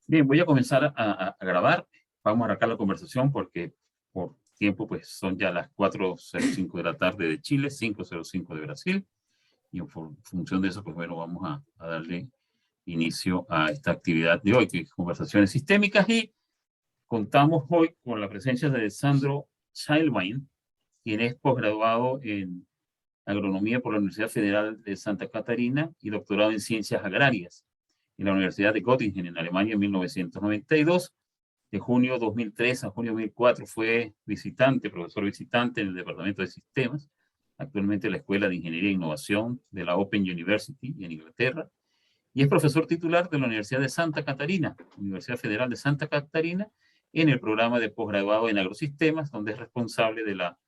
Bien, voy a comenzar a grabar. Vamos a arrancar la conversación porque por tiempo pues son ya las 4:05 de la tarde de Chile, 5:05 de Brasil. Y en función de eso, pues bueno, vamos a darle inicio a esta actividad de hoy, que es conversaciones sistémicas. Y contamos hoy con la presencia de Sandro Childwine, quien es posgraduado en agronomía por la Universidad Federal de Santa Catarina y doctorado en ciencias agrarias en la Universidad de Göttingen, en Alemania, en 1992. De junio 2003 a junio 2004 fue profesor visitante en el Departamento de Sistemas, actualmente en la Escuela de Ingeniería e Innovación de la Open University en Inglaterra, y es profesor titular de la Universidad de Santa Catarina, Universidad Federal de Santa Catarina, en el programa de posgraduado en agrosistemas, donde es responsable de la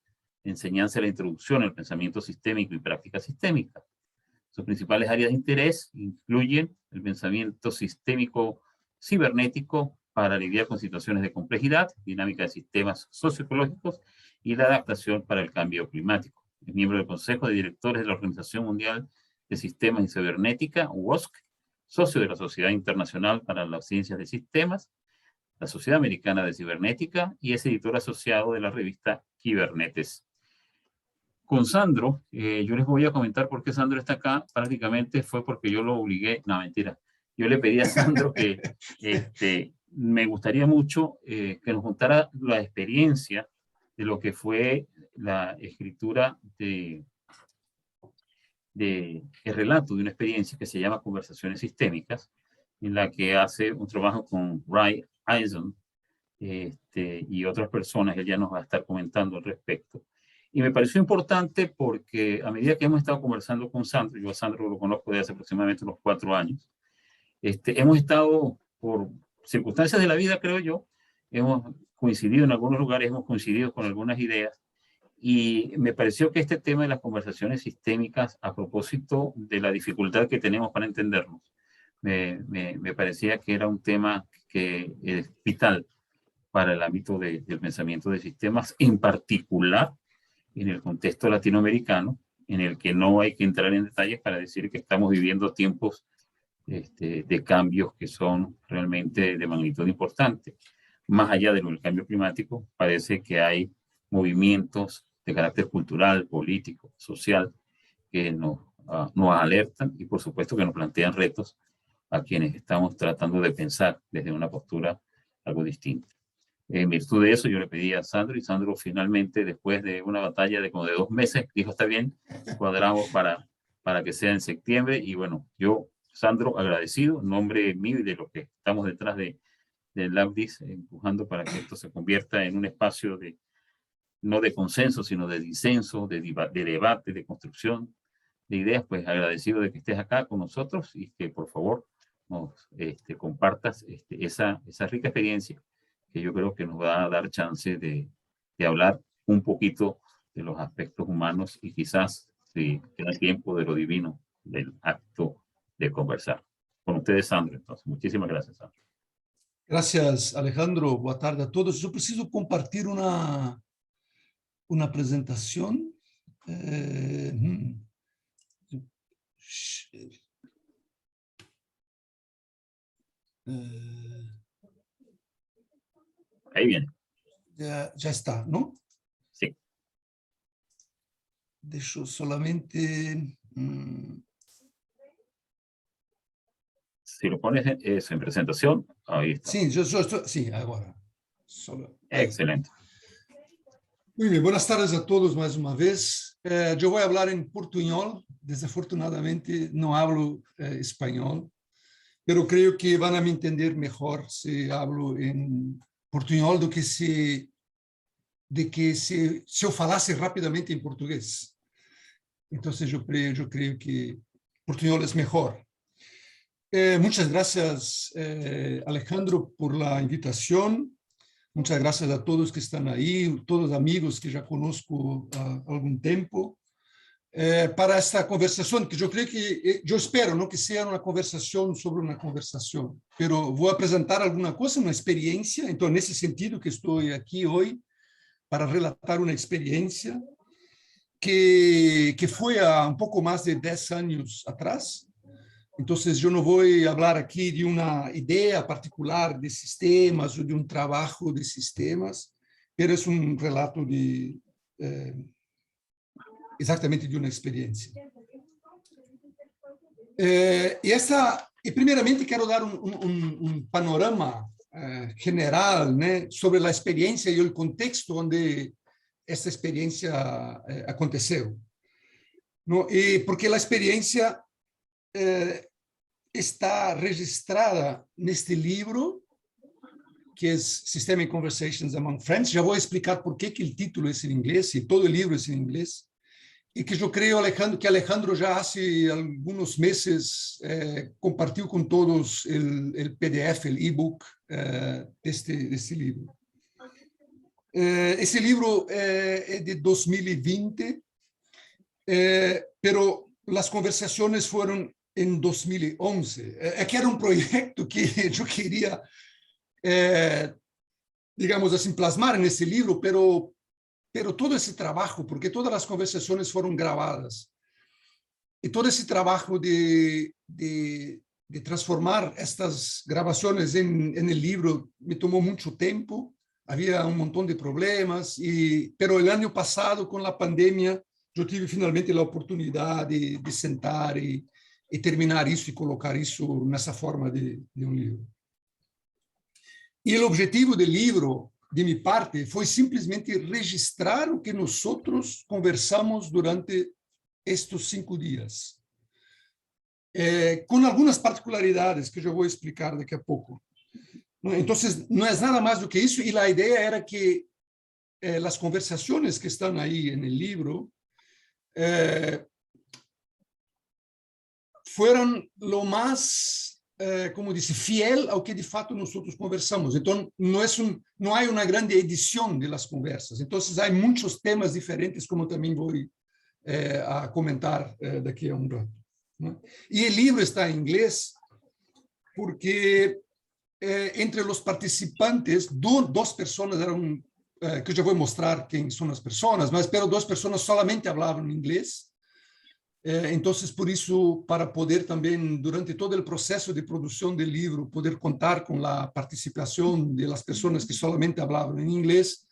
enseñanza de la introducción al pensamiento sistémico y práctica sistémica. Sus principales áreas de interés incluyen el pensamiento sistémico cibernético para lidiar con situaciones de complejidad, dinámica de sistemas socioecológicos y la adaptación para el cambio climático. Es miembro del Consejo de Directores de la Organización Mundial de Sistemas y Cibernética, WOSC, socio de la Sociedad Internacional para las Ciencias de Sistemas, la Sociedad Americana de Cibernética, y es editor asociado de la revista Kibernetes. Con Sandro, yo les voy a comentar por qué Sandro está acá. Prácticamente fue porque yo lo obligué, no, mentira. Yo le pedí a Sandro que me gustaría mucho que nos contara la experiencia de lo que fue la escritura de el relato de una experiencia que se llama Conversaciones Sistémicas, en la que hace un trabajo con Ray Eisen y otras personas. Él ya nos va a estar comentando al respecto. Y me pareció importante porque a medida que hemos estado conversando con Sandro, yo a Sandro lo conozco desde hace aproximadamente unos 4 años, hemos estado, por circunstancias de la vida, creo yo, hemos coincidido en algunos lugares, hemos coincidido con algunas ideas, y me pareció que este tema de las conversaciones sistémicas, a propósito de la dificultad que tenemos para entendernos, me parecía que era un tema que es vital para el ámbito del pensamiento de sistemas, en particular en el contexto latinoamericano, en el que no hay que entrar en detalles para decir que estamos viviendo tiempos de cambios que son realmente de magnitud importante. Más allá del cambio climático, parece que hay movimientos de carácter cultural, político, social, que nos alertan y por supuesto que nos plantean retos a quienes estamos tratando de pensar desde una postura algo distinta. En virtud de eso, yo le pedí a Sandro, y Sandro finalmente, después de una batalla de como de 2 meses, dijo, está bien, cuadramos para que sea en septiembre. Y bueno, yo, Sandro, agradecido, en nombre mío y de los que estamos detrás de LabDis, empujando para que esto se convierta en un espacio no de consenso, sino de disenso, de debate, de construcción de ideas. Pues agradecido de que estés acá con nosotros y que por favor nos compartas esa rica experiencia, que yo creo que nos va a dar chance de hablar un poquito de los aspectos humanos y quizás, si queda tiempo, de lo divino del acto de conversar. Con ustedes, Sandro. Entonces, muchísimas gracias, Sandro. Gracias, Alejandro. Boa tarde a todos. Eu preciso compartilhar uma apresentação. Ahí viene. Já está, não? Sí. Deixa eu solamente... Si lo pones en presentación, ahí está. Sí, sí, ahora. Excelente. Muy bien, buenas tardes a todos más una vez. Yo voy a hablar en portuñol. Desafortunadamente no hablo español, pero creo que van a me entender mejor si hablo en portuñol do que si eu falasse rapidamente en portugués. Entonces yo creo que portuñol es mejor. Muchas gracias, Alejandro, por la invitación. Muchas gracias a todos que están ahí, todos amigos que ya conozco há algum tempo, para esta conversação, que eu creio que, eu espero, não que seja uma conversação sobre uma conversação, mas vou apresentar alguma coisa, uma experiência. Então, nesse sentido que estou aqui hoje, para relatar uma experiência que foi há pouco mais de 10 anos atrás, Entonces, yo no voy a hablar aquí de una idea particular de sistemas o de un trabajo de sistemas, pero es un relato de exactamente de una experiencia. Y primeramente quiero dar un panorama general, né, sobre a experiência e o contexto onde essa experiência aconteceu. No, y porque a experiência está registrada neste livro, que é Systemic Conversations Among Friends. Já vou explicar por que o título é em inglês, e todo o livro é em inglês. E que eu creio, Alejandro, que Alejandro já há alguns meses compartilhou com todos o PDF, o e-book deste livro. Esse livro é de 2020, pero as conversações foram em 2011. Que era um projeto que eu queria, digamos assim, plasmar nesse livro, pero todo esse trabalho, porque todas as conversações foram gravadas, e todo esse trabalho de transformar estas gravações em livro me tomou muito tempo. Havia um montão de problemas, pero o ano passado, com a pandemia, eu tive finalmente a oportunidade de sentar e terminar isso e colocar isso nessa forma de um livro. E o objetivo do livro, de minha parte, foi simplesmente registrar o que nós conversamos durante estes 5 dias, com algumas particularidades que eu vou explicar daqui a pouco. Então, não é nada mais do que isso, e a ideia era que as conversações que estão aí no livro foram o mais, como disse, fiel ao que de fato nós conversamos. Então, não há uma grande edição das conversas. Então, há muitos temas diferentes, como também vou a comentar daqui a um rato. E o livro está em inglês porque entre os participantes, 2 pessoas eram, que eu já vou mostrar quem são as pessoas, mas 2 pessoas solamente falavam inglês. Então, por isso, para poder também, durante todo o processo de produção do livro, poder contar com a participação das pessoas que solamente falavam em inglês,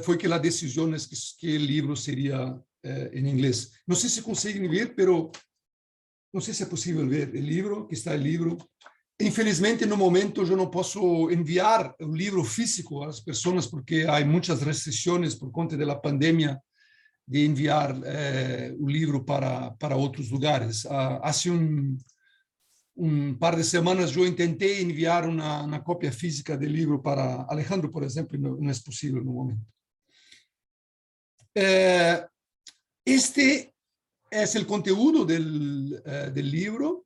foi que a decisão é que o livro seria em inglês. Não sei se conseguem ver, mas não sei se é possível ver o livro, que está o livro. Infelizmente, no momento, eu não posso enviar o livro físico às pessoas, porque há muitas restrições por conta da pandemia de enviar o livro para outros lugares. Há um par de semanas, eu tentei enviar uma cópia física do livro para Alejandro, por exemplo, e não é possível no momento. Este é o conteúdo do livro.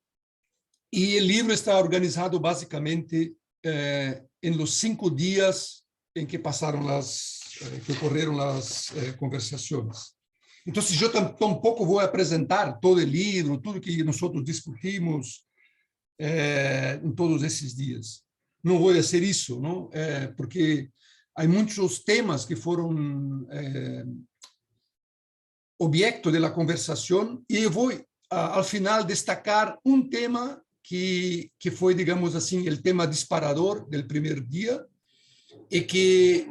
E o livro está organizado basicamente em los 5 dias em que que ocorreram as conversações. Então, eu tampouco vou apresentar todo o livro, tudo que nós discutimos em todos esses dias. Não vou fazer isso, não? Porque há muitos temas que foram objeto da conversação, e eu vou, ao final, destacar um tema que foi, digamos assim, o tema disparador do primeiro dia, e que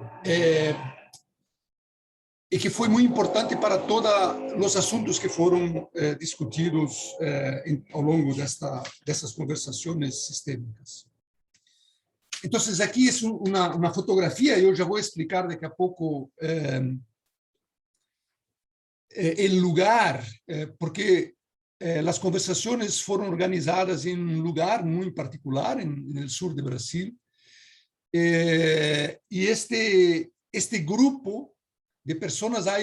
foi muito importante para todos os assuntos que foram discutidos ao longo dessas conversações sistêmicas. Então, aqui é uma fotografia, e eu já vou explicar daqui a pouco o lugar, porque as conversações foram organizadas em um lugar muito particular, no sul do Brasil, e este grupo de pessoas, há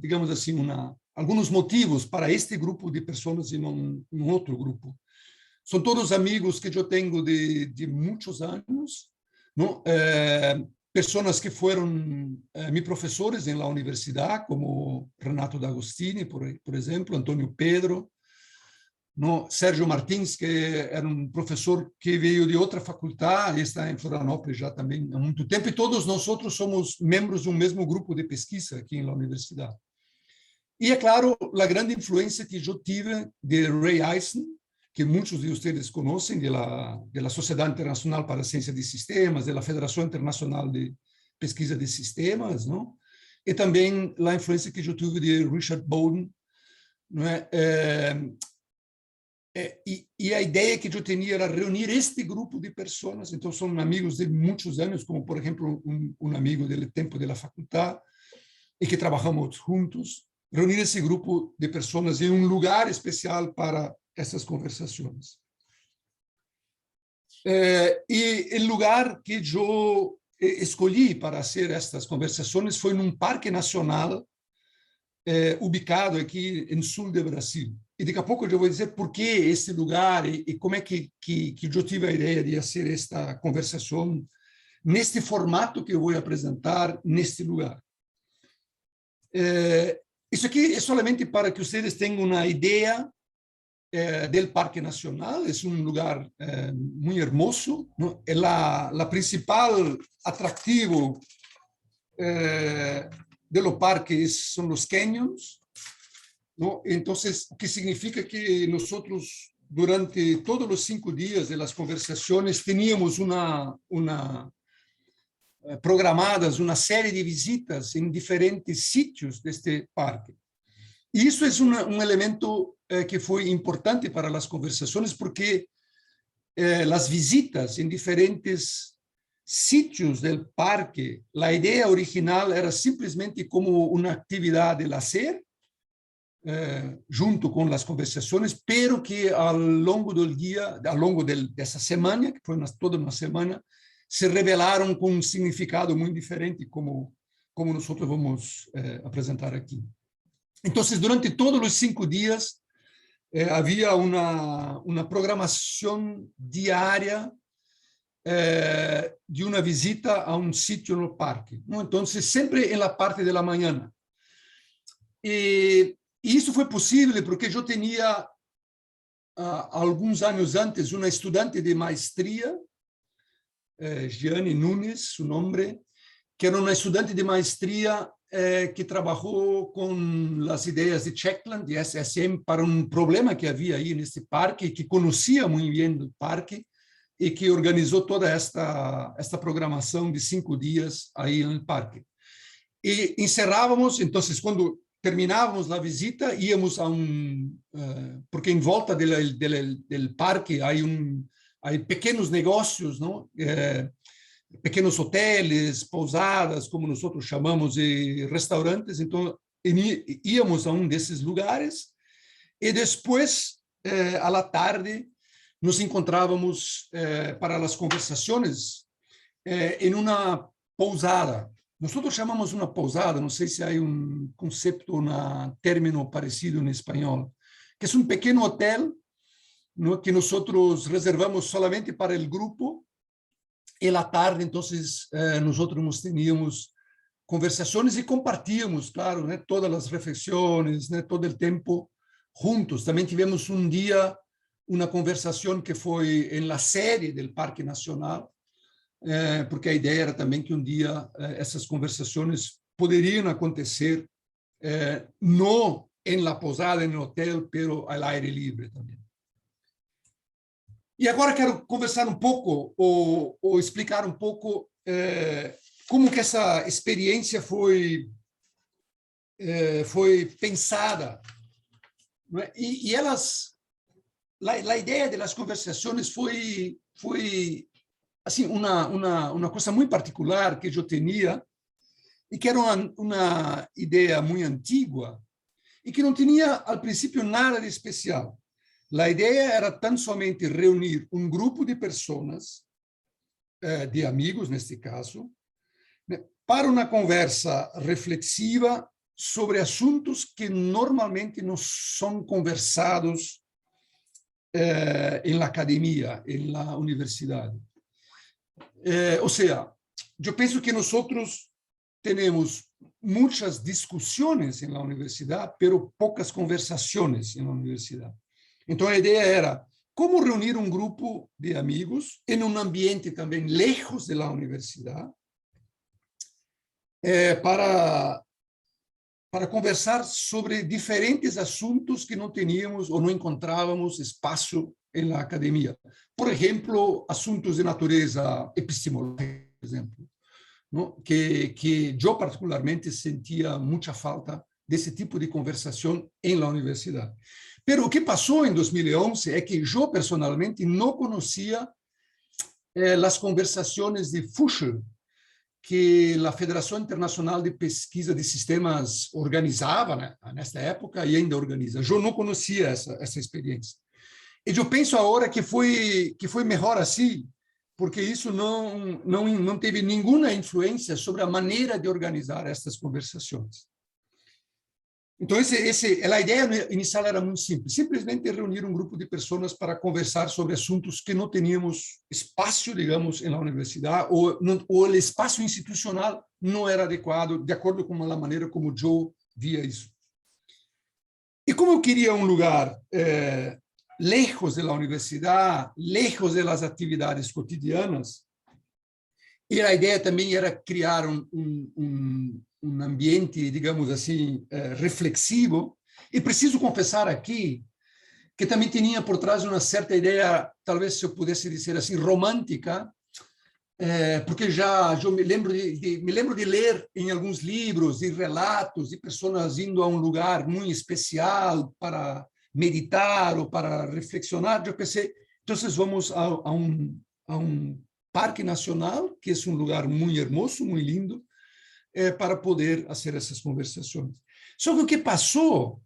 digamos assim, alguns motivos para este grupo de pessoas e não um outro grupo. São todos amigos que eu tenho de muitos anos, não? Pessoas que foram meus professores na universidade, como Renato D'Agostini, por exemplo, Antônio Pedro, no Sérgio Martins, que era um professor que veio de outra faculdade, está em Florianópolis já também há muito tempo, e todos nós outros somos membros de um mesmo grupo de pesquisa aqui na universidade. E, é claro, a grande influência que eu tive de Ray Eisen, que muitos de vocês conhecem, da Sociedade Internacional para a Ciência de Sistemas, da Federação Internacional de Pesquisa de Sistemas, não? E também a influência que eu tive de Richard Bowden, não é? E a ideia que eu tinha era reunir este grupo de pessoas, então são amigos de muitos anos, como, por exemplo, um amigo do tempo da faculdade, e que trabalhamos juntos, reunir esse grupo de pessoas em um lugar especial para essas conversações. E o lugar que eu escolhi para fazer estas conversações foi num parque nacional ubicado aqui no sul do Brasil. E daqui a pouco eu vou dizer por que esse lugar e como é que eu tive a ideia de fazer esta conversação neste formato que eu vou apresentar neste lugar. Isso aqui é somente para que vocês tenham uma ideia do Parque Nacional. É um lugar muito hermoso, ¿no? É principal atrativo do parque são os canyons, ¿no? Então, o que significa que nós, durante todos os 5 dias das conversações, tínhamos programadas uma série de visitas em diferentes sítios deste parque. E isso é um elemento que foi importante para as conversações, porque as visitas em diferentes sítios do parque, a ideia original era simplesmente como uma atividade de lazer, junto com as conversações, pero que ao longo do dia, ao longo dessa semana, que foi toda uma semana, se revelaram com um significado muito diferente, como nós vamos apresentar aqui. Então, durante todos os 5 dias, havia uma programação diária de uma visita a um sítio no parque, ¿no? Então, sempre na parte da manhã. E isso foi possível porque eu tinha, alguns anos antes, uma estudante de maestria, Gianni Nunes, seu nome, que era uma estudante de maestria que trabalhou com as ideias de Checkland e SSM para um problema que havia aí nesse parque, que conhecia muito bem o parque e que organizou toda esta programação de 5 dias aí no parque. E encerrávamos, então, quando terminávamos a visita, íamos a porque em volta do parque há pequenos negócios, não? Pequenos hotéis, pousadas, como nós chamamos, e restaurantes. Então, íamos a um desses lugares e depois, à tarde, nos encontrávamos para as conversações em uma pousada. Nós chamamos uma pousada, não sei se há um conceito, um término parecido em espanhol, que é um pequeno hotel, ¿no? Que nós reservamos solamente para o grupo. E à tarde, então, nós tínhamos conversações e compartíamos, claro, né, todas as reflexões, né, todo o tempo juntos. Também tivemos um dia uma conversação que foi na sede do Parque Nacional, porque a ideia era também que um dia essas conversações poderiam acontecer não em la posada, no hotel, pero ao aire livre também. E agora quero conversar um pouco, ou explicar um pouco como que essa experiência foi pensada. Não é? E a ideia das conversações foi assim, uma coisa muito particular que eu tinha, e que era uma ideia muito antiga, e que não tinha, ao princípio, nada de especial. A ideia era tão somente reunir um grupo de pessoas, de amigos, neste caso, para uma conversa reflexiva sobre assuntos que normalmente não são conversados na academia, na universidade. Ou seja, eu penso que nós temos muitas discussões na universidade, pero poucas conversações na universidade. Então, a ideia era como reunir um grupo de amigos em um ambiente também lejos da universidade para para conversar sobre diferentes assuntos que não teníamos ou não encontrávamos espaço na academia. Por exemplo, assuntos de natureza epistemológica, por exemplo, não? Que eu particularmente sentia muita falta desse tipo de conversação na universidade. Mas o que passou em 2011 é que eu, personalmente, não conhecia as conversações de Fuchs, que a Federação Internacional de Pesquisa de Sistemas organizava, né, nesta época, e ainda organiza. Eu não conhecia essa experiência. E eu penso agora que foi melhor assim, porque isso não teve nenhuma influência sobre a maneira de organizar essas conversações. Então, a ideia inicial era muito simples, simplesmente reunir um grupo de pessoas para conversar sobre assuntos que não tínhamos espaço, digamos, na universidade, ou o espaço institucional não era adequado, de acordo com a maneira como eu via isso. E como eu queria um lugar lejos da universidade, lejos das atividades cotidianas, e a ideia também era criar um ambiente, digamos assim, reflexivo. E preciso confessar aqui que também tinha por trás uma certa ideia, talvez se eu pudesse dizer assim, romântica, porque eu me lembro de ler em alguns livros e relatos de pessoas indo a um lugar muito especial para meditar ou para reflexionar. Eu pensei, então vamos a um Parque Nacional, que é um lugar muito hermoso, muito lindo, para poder fazer essas conversações. Só que o que passou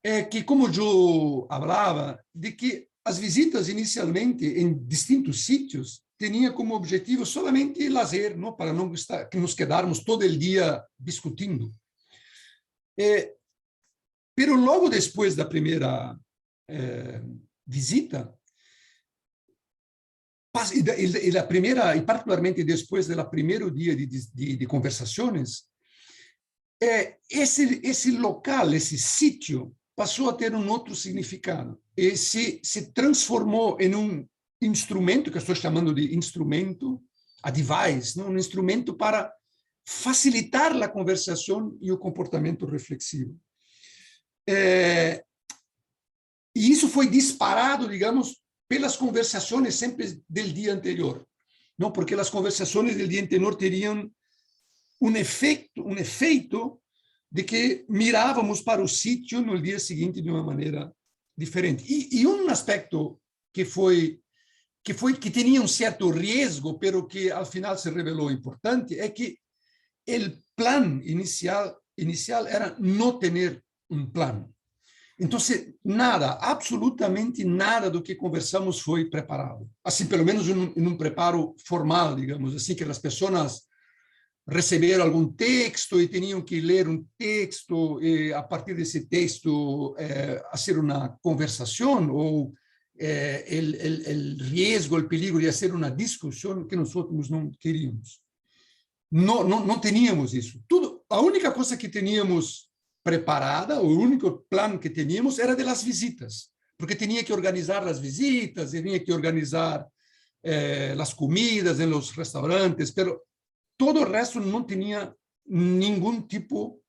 é que, como eu falava, de que as visitas inicialmente em distintos sítios tinham como objetivo solamente lazer, não, para não nos quedarmos todo o dia discutindo. Pero logo depois da primeira visita, e particularmente depois do primeiro dia de conversações, esse local, esse sítio, passou a ter um outro significado e se transformou em instrumento, que eu estou chamando de instrumento, a device, não? Um instrumento para facilitar a conversação e o comportamento reflexivo. E isso foi disparado, digamos, pelas conversações sempre do dia anterior, não? Porque as conversações do dia anterior teriam um efeito de que mirávamos para o sítio no dia seguinte de uma maneira diferente. E um aspecto que tinha um certo risco, pero que al final se revelou importante, é que o plano inicial era não ter um plano. Então, nada, absolutamente nada do que conversamos foi preparado. Assim, pelo menos em um preparo formal, digamos assim, que as pessoas receberam algum texto e tinham que ler um texto e, a partir desse texto, fazer uma conversação ou o risco, o perigo de fazer uma discussão que nós não queríamos. Não tínhamos isso. A única coisa que tínhamos preparada, o único plano que tínhamos era das visitas, porque tinha que organizar as visitas, tinha que organizar as comidas em los restaurantes, pero todo o resto não tinha nenhum tipo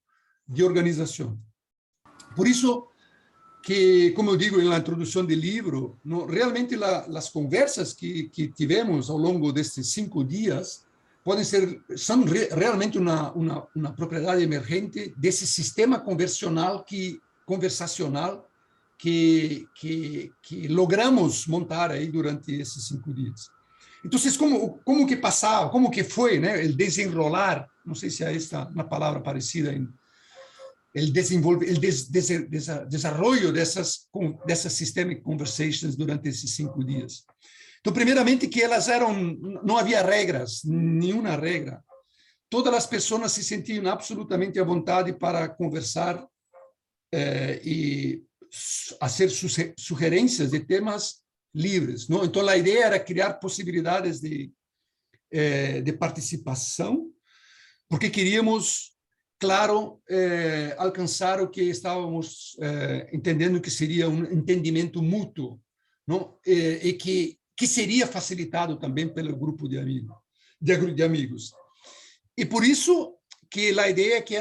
de organização. Por isso que, como eu digo na introdução do livro, realmente as conversas que tivemos ao longo destes 5 dias são realmente uma propriedade emergente desse sistema conversacional que logramos montar aí durante esses 5 dias. Então, como que passava, como que foi, né, o desenrolar, não sei se é esta uma palavra parecida, o desenvolvimento dessas systemic conversations durante esses 5 dias. Então, primeiramente, que elas não havia regras, nenhuma regra. Todas as pessoas se sentiam absolutamente à vontade para conversar e fazer sugerências de temas livres, não? Então, a ideia era criar possibilidades de participação, porque queríamos, claro, alcançar o que estávamos entendendo que seria um entendimento mútuo, não? E que seria facilitado também pelo grupo de amigos. E por isso que a ideia é que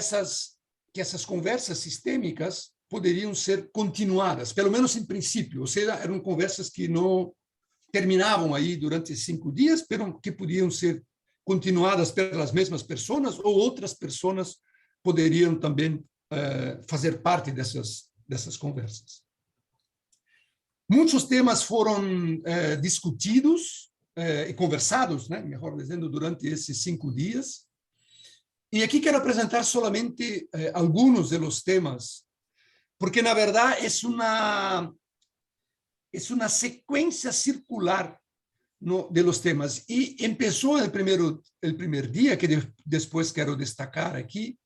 que essas conversas sistêmicas poderiam ser continuadas, pelo menos em princípio, ou seja, eram conversas que não terminavam aí durante 5 dias, mas que podiam ser continuadas pelas mesmas pessoas ou outras pessoas poderiam também fazer parte dessas conversas. Muitos temas foram discutidos e conversados, né, melhor dizendo, durante esses 5 dias. E aqui quero apresentar solamente alguns dos temas, porque, na verdade, é uma sequência circular de los temas. E começou o primeiro dia, que depois quero destacar aqui,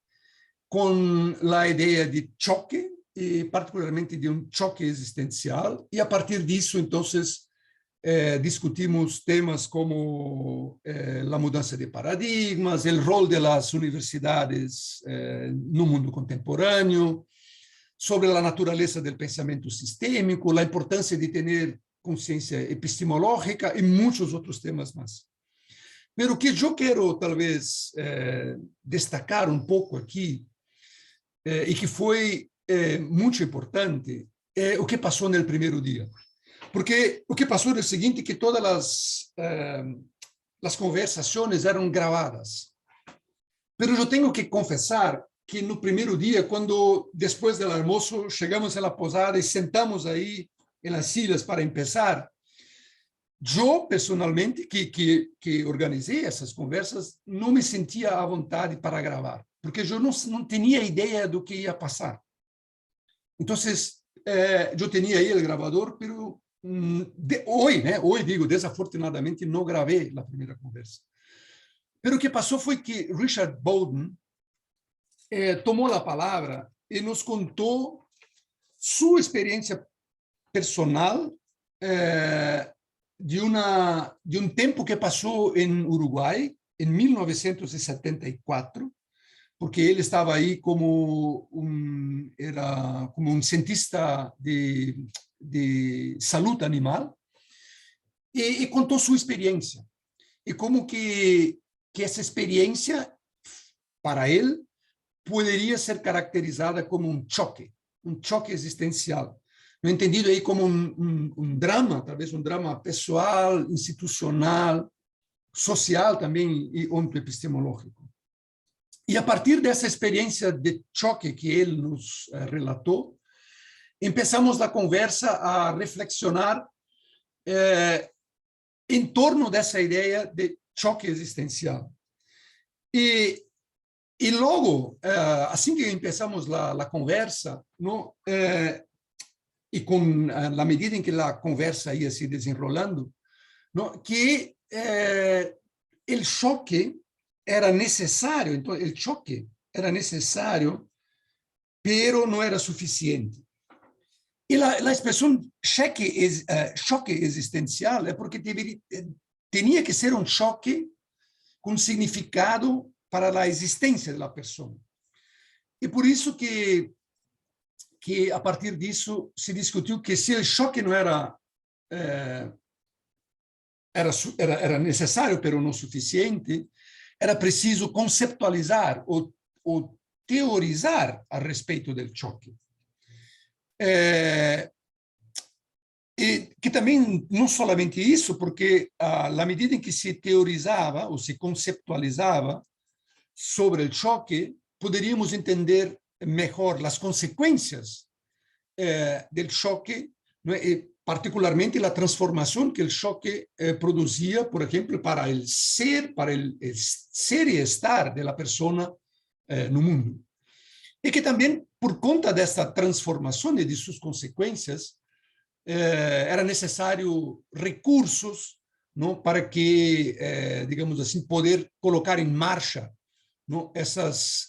com a ideia de choque, e particularmente de choque existencial, e a partir disso, então, discutimos temas como a mudança de paradigmas, o rol das universidades no mundo contemporâneo, sobre a natureza do pensamento sistêmico, a importância de ter consciência epistemológica e muitos outros temas mais. Mas o que eu quero, talvez, destacar um pouco aqui, e que foi muito importante, é o que passou no primeiro dia. Porque o que passou é o seguinte, que todas as conversações eram gravadas. Mas eu tenho que confessar que no primeiro dia, quando, depois do almoço, chegamos à posada e sentamos aí nas silhas para começar, eu, pessoalmente, que organizei essas conversas, não me sentia à vontade para gravar, porque eu não tinha ideia do que ia passar. Então, eu tinha aí o gravador, mas hoje, digo, desafortunadamente, não gravei a primeira conversa. Mas o que passou foi que Richard Bowden tomou a palavra e nos contou sua experiência personal de um tempo que passou em Uruguai, em 1974, porque ele estava aí como um cientista de saúde animal, e contou sua experiência. E como que essa experiência, para ele, poderia ser caracterizada como um choque existencial. No entendido aí como um drama, talvez um drama pessoal, institucional, social também e ontoepistemológico. E a partir dessa experiência de choque que ele nos relatou, começamos a conversa a reflexionar em torno dessa ideia de choque existencial. E logo, assim que começamos a conversa, não, e com a medida em que a conversa ia se desenrolando, não, que o choque era necessário, então, o choque era necessário, pero não era suficiente. E a expressão choque existencial é porque tinha que ser um choque com significado para a existência da pessoa. E por isso que a partir disso se discutiu que se o choque não era necessário, pero não suficiente, era preciso conceptualizar ou teorizar a respeito do choque. E que também, não somente isso, porque à medida em que se teorizava ou se conceptualizava sobre o choque, poderíamos entender melhor as consequências do choque, não é? E particularmente a transformação que o choque produzia, por exemplo, para o ser e estar da pessoa no mundo. E que também, por conta dessa transformação e de suas consequências, era necessário recursos, não, para que, digamos assim, poder colocar em marcha, não, essas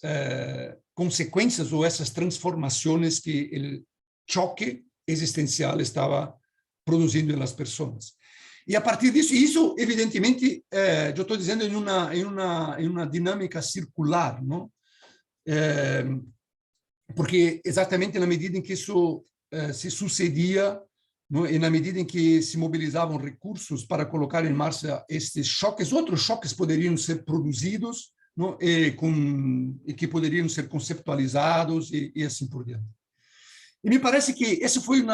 consequências ou essas transformações que o choque existencial estava produzindo nas pessoas. E a partir disso, isso evidentemente, eu estou dizendo em uma dinâmica circular, não? Porque exatamente na medida em que isso se sucedia, não? E na medida em que se mobilizavam recursos para colocar em marcha estes choques, outros choques poderiam ser produzidos, ¿no? Y que podrían ser conceptualizados y así por diante. Y me parece que esa fue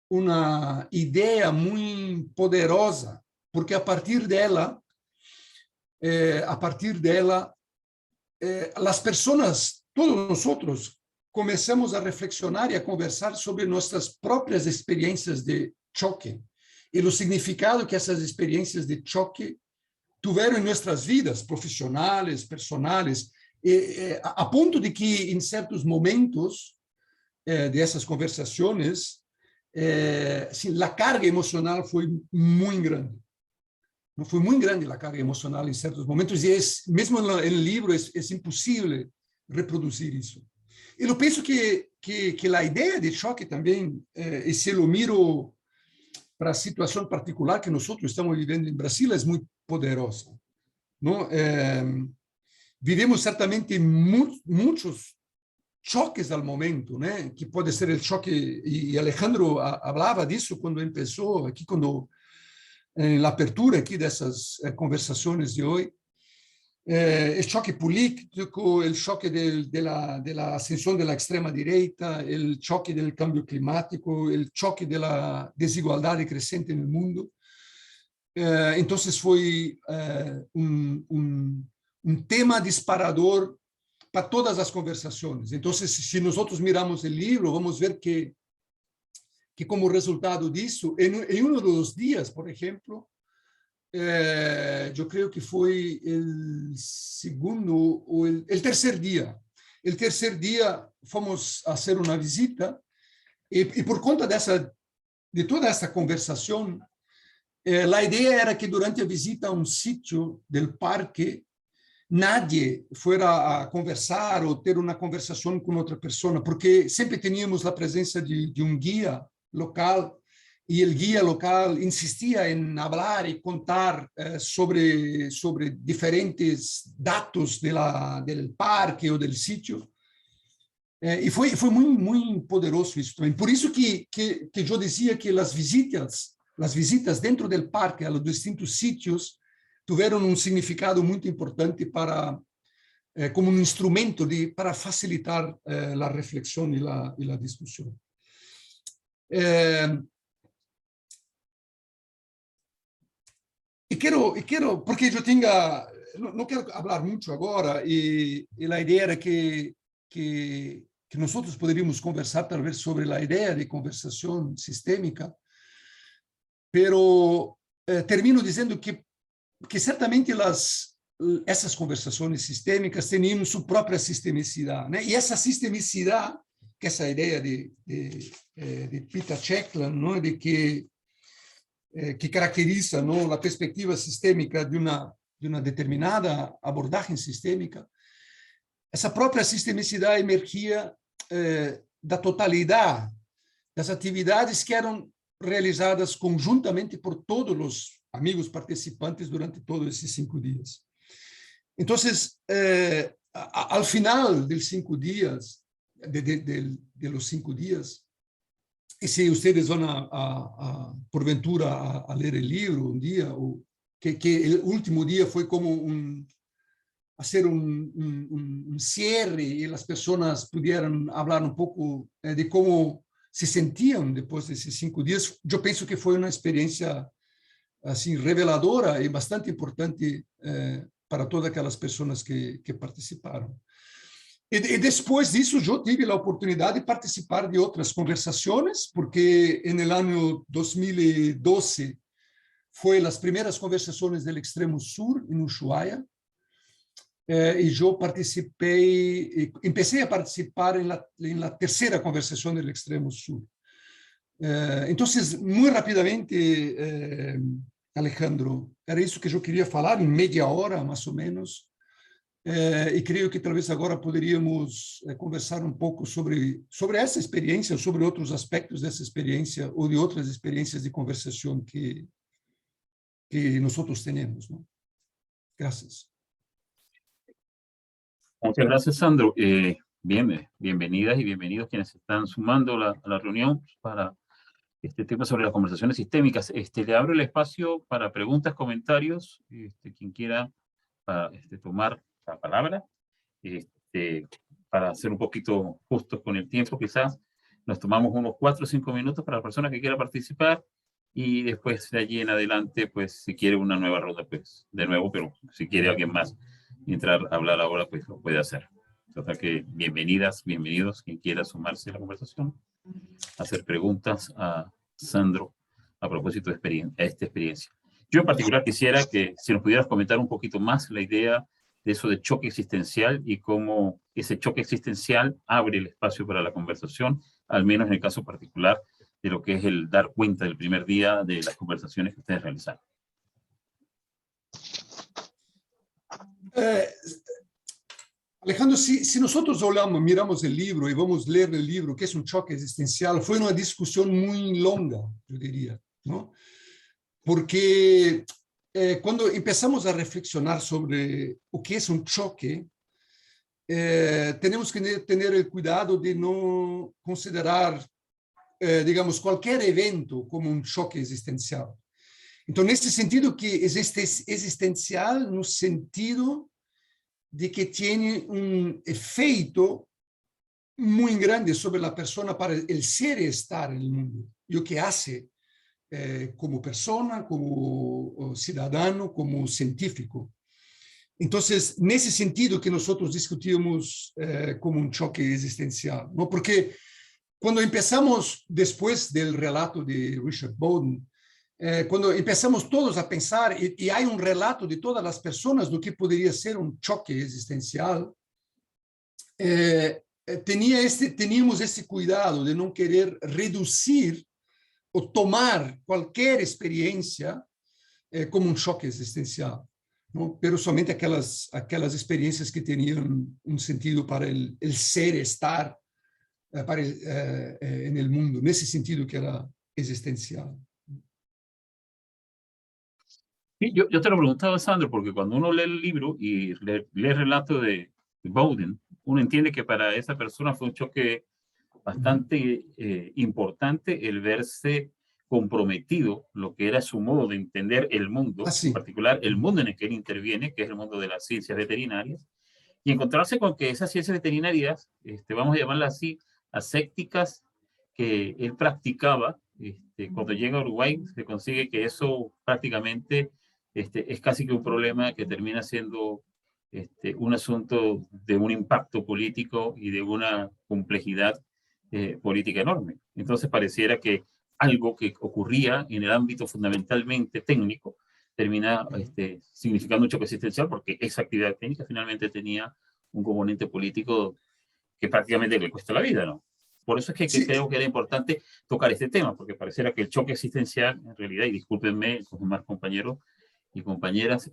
una idea muy poderosa, porque a partir dela, las personas, todos nosotros, comenzamos a reflexionar y a conversar sobre nuestras propias experiencias de choque y lo significado que esas experiencias de choque tuvieron en nuestras vidas profesionales, personales, a ponto de que en ciertos momentos de esas conversaciones, la carga emocional fue muy grande. No foi muito grande a carga emocional em certos momentos, e mesmo no livro é impossível reproduzir isso. Eu penso que a ideia de choque também, e se eu miro para a situação particular que nós estamos vivendo em Brasil, é muito poderosa. Não? Vivemos certamente muitos choques ao momento, né? Que pode ser o choque, e Alejandro falava disso quando começou, aqui quando na apertura aqui dessas conversações de hoje, o choque político, o choque da ascensão da extrema-direita, o choque do cambio climático, o choque da desigualdade crescente no mundo. Então, foi tema disparador para todas as conversações. Então, se nós miramos o livro, vamos ver que como resultado disso, em um dos dias, por exemplo, eu creio que foi o segundo ou o terceiro dia. O terceiro dia fomos a fazer uma visita e por conta de toda essa conversação, a ideia era que durante a visita a um sítio do parque, nadie fuera a conversar ou ter uma conversação com outra pessoa, porque sempre tínhamos a presença de guia local, y el guía local insistía en hablar y contar sobre diferentes datos del parque o del sitio. Y fue muy poderoso eso también. Por eso que yo decía que las visitas dentro del parque a los distintos sitios tuvieron un significado muy importante como un instrumento para facilitar la reflexión y la discusión. Y quiero, porque yo no quiero hablar mucho ahora, y la idea era que nosotros podríamos conversar tal vez sobre la idea de conversación sistémica, pero termino diciendo que certamente essas conversações sistêmicas tinham sua própria sistemicidade, né? E essa sistemicidade, que essa ideia de Peter Checkland, não, de que caracteriza, não, a perspectiva sistêmica de uma determinada abordagem sistêmica, essa própria sistemicidade emergia da totalidade das atividades que eram realizadas conjuntamente por todos os amigos participantes durante todos esses 5 dias. Então, ao final dos 5 dias, de los 5 dias, e se vocês vão porventura a ler o livro um dia, que o último dia foi como fazer um cierre, e as pessoas puderam falar um pouco de como se sentiam depois desses 5 dias. Eu penso que foi uma experiência assim reveladora e bastante importante para todas aquelas pessoas que participaram. E depois disso, eu tive a oportunidade de participar de outras conversações, porque no ano 2012 foi as primeiras conversações do Extremo Sul, em Ushuaia, e eu comecei a participar na terceira conversação do Extremo Sul. Então, muito rapidamente, Alejandro, era isso que eu queria falar, em meia hora, mais ou menos, e creio que talvez agora poderíamos conversar um pouco sobre essa experiência, sobre outros aspectos dessa experiência, ou de outras experiências de conversação que nós temos, ¿no? Gracias. Muchas gracias, Sandro. Bienvenidas y bienvenidos quienes están sumando a la reunión para este tema sobre las conversaciones sistémicas. Le abro el espacio para preguntas, comentarios. Quien quiera para tomar la palabra. Para ser un poquito justos con el tiempo, quizás nos tomamos unos 4 o 5 minutos para la persona que quiera participar y después de allí en adelante, pues si quiere una nueva ronda, pues de nuevo, pero si quiere alguien más entrar a hablar ahora, pues lo puede hacer. O sea que bienvenidas, bienvenidos, quien quiera sumarse a la conversación, hacer preguntas a Sandro a propósito de esta experiencia. Yo en particular quisiera que si nos pudieras comentar un poquito más la idea de eso de choque existencial y cómo ese choque existencial abre el espacio para la conversación, al menos en el caso particular de lo que es el dar cuenta del primer día de las conversaciones que ustedes realizaron. Alejandro, si nosotros miramos el libro y vamos a leer el libro, que es un choque existencial, fue una discusión muy longa, yo diría, ¿no? Porque cuando empezamos a reflexionar sobre o que es un choque, tenemos que tener el cuidado de no considerar, digamos, cualquier evento como un choque existencial. Entonces, en ese sentido que es existencial, no sentido de que tiene un efecto muy grande sobre la persona para el ser y estar en el mundo, y lo que hace como persona, como ciudadano, como científico. Entonces, en ese sentido que nosotros discutimos como un choque existencial, ¿no? Porque cuando empezamos, después del relato de Richard Bowden, cuando empezamos todos a pensar, y hay un relato de todas las personas de lo que podría ser un choque existencial, teníamos ese cuidado de no querer reducir o tomar cualquier experiencia como un choque existencial, ¿no? Pero somente aquelas experiencias que tenían un sentido para el ser, estar en el mundo, en ese sentido que era existencial. Sí, yo te lo preguntaba, Sandro, porque cuando uno lee el libro y lee el relato de Bowden, uno entiende que para esa persona fue un choque bastante importante el verse comprometido, lo que era su modo de entender el mundo, en particular el mundo en el que él interviene, que es el mundo de las ciencias veterinarias, y encontrarse con que esas ciencias veterinarias, vamos a llamarlas así, asépticas, que él practicaba, cuando llega a Uruguay se consigue que eso prácticamente es casi que un problema que termina siendo un asunto de un impacto político y de una complejidad política enorme. Entonces pareciera que algo que ocurría en el ámbito fundamentalmente técnico termina significando un choque existencial porque esa actividad técnica finalmente tenía un componente político que prácticamente le cuesta la vida, ¿no? Por eso es que creo que era importante tocar este tema, porque pareciera que el choque existencial, en realidad, y discúlpenme, los demás compañeros y compañeras,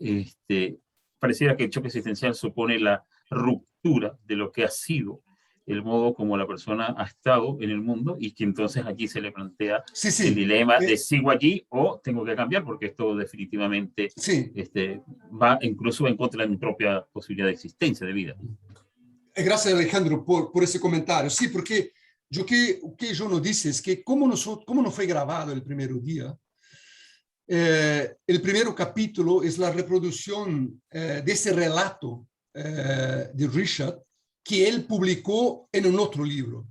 pareciera que el choque existencial supone la ruptura de lo que ha sido el modo como la persona ha estado en el mundo y que entonces aquí se le plantea el dilema de sigo allí o tengo que cambiar porque esto definitivamente va incluso en contra de mi propia posibilidad de existencia, de vida. Gracias, Alejandro, por ese comentario. Sí, porque o que yo no dice es que como no fue grabado el primer día, el primer capítulo es la reproducción de ese relato de Richard que él publicó en un otro libro.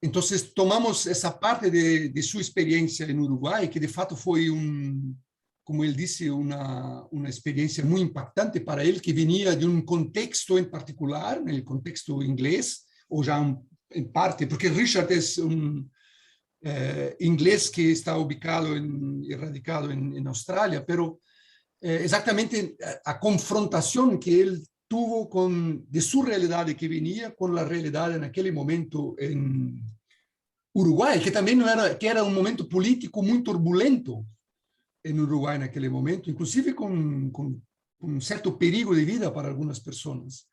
Entonces tomamos esa parte de su experiencia en Uruguay, que de fato fue como él dice, una experiencia muy impactante para él, que venía de un contexto en particular, en el contexto inglés, o ya en parte, porque Richard es un inglés que está ubicado y radicado en Australia, pero exactamente a confrontación que él tuvo de su realidad que venía con la realidad en aquel momento en Uruguay, que también que era un momento político muy turbulento en Uruguay en aquel momento, inclusive con un cierto peligro de vida para algunas personas,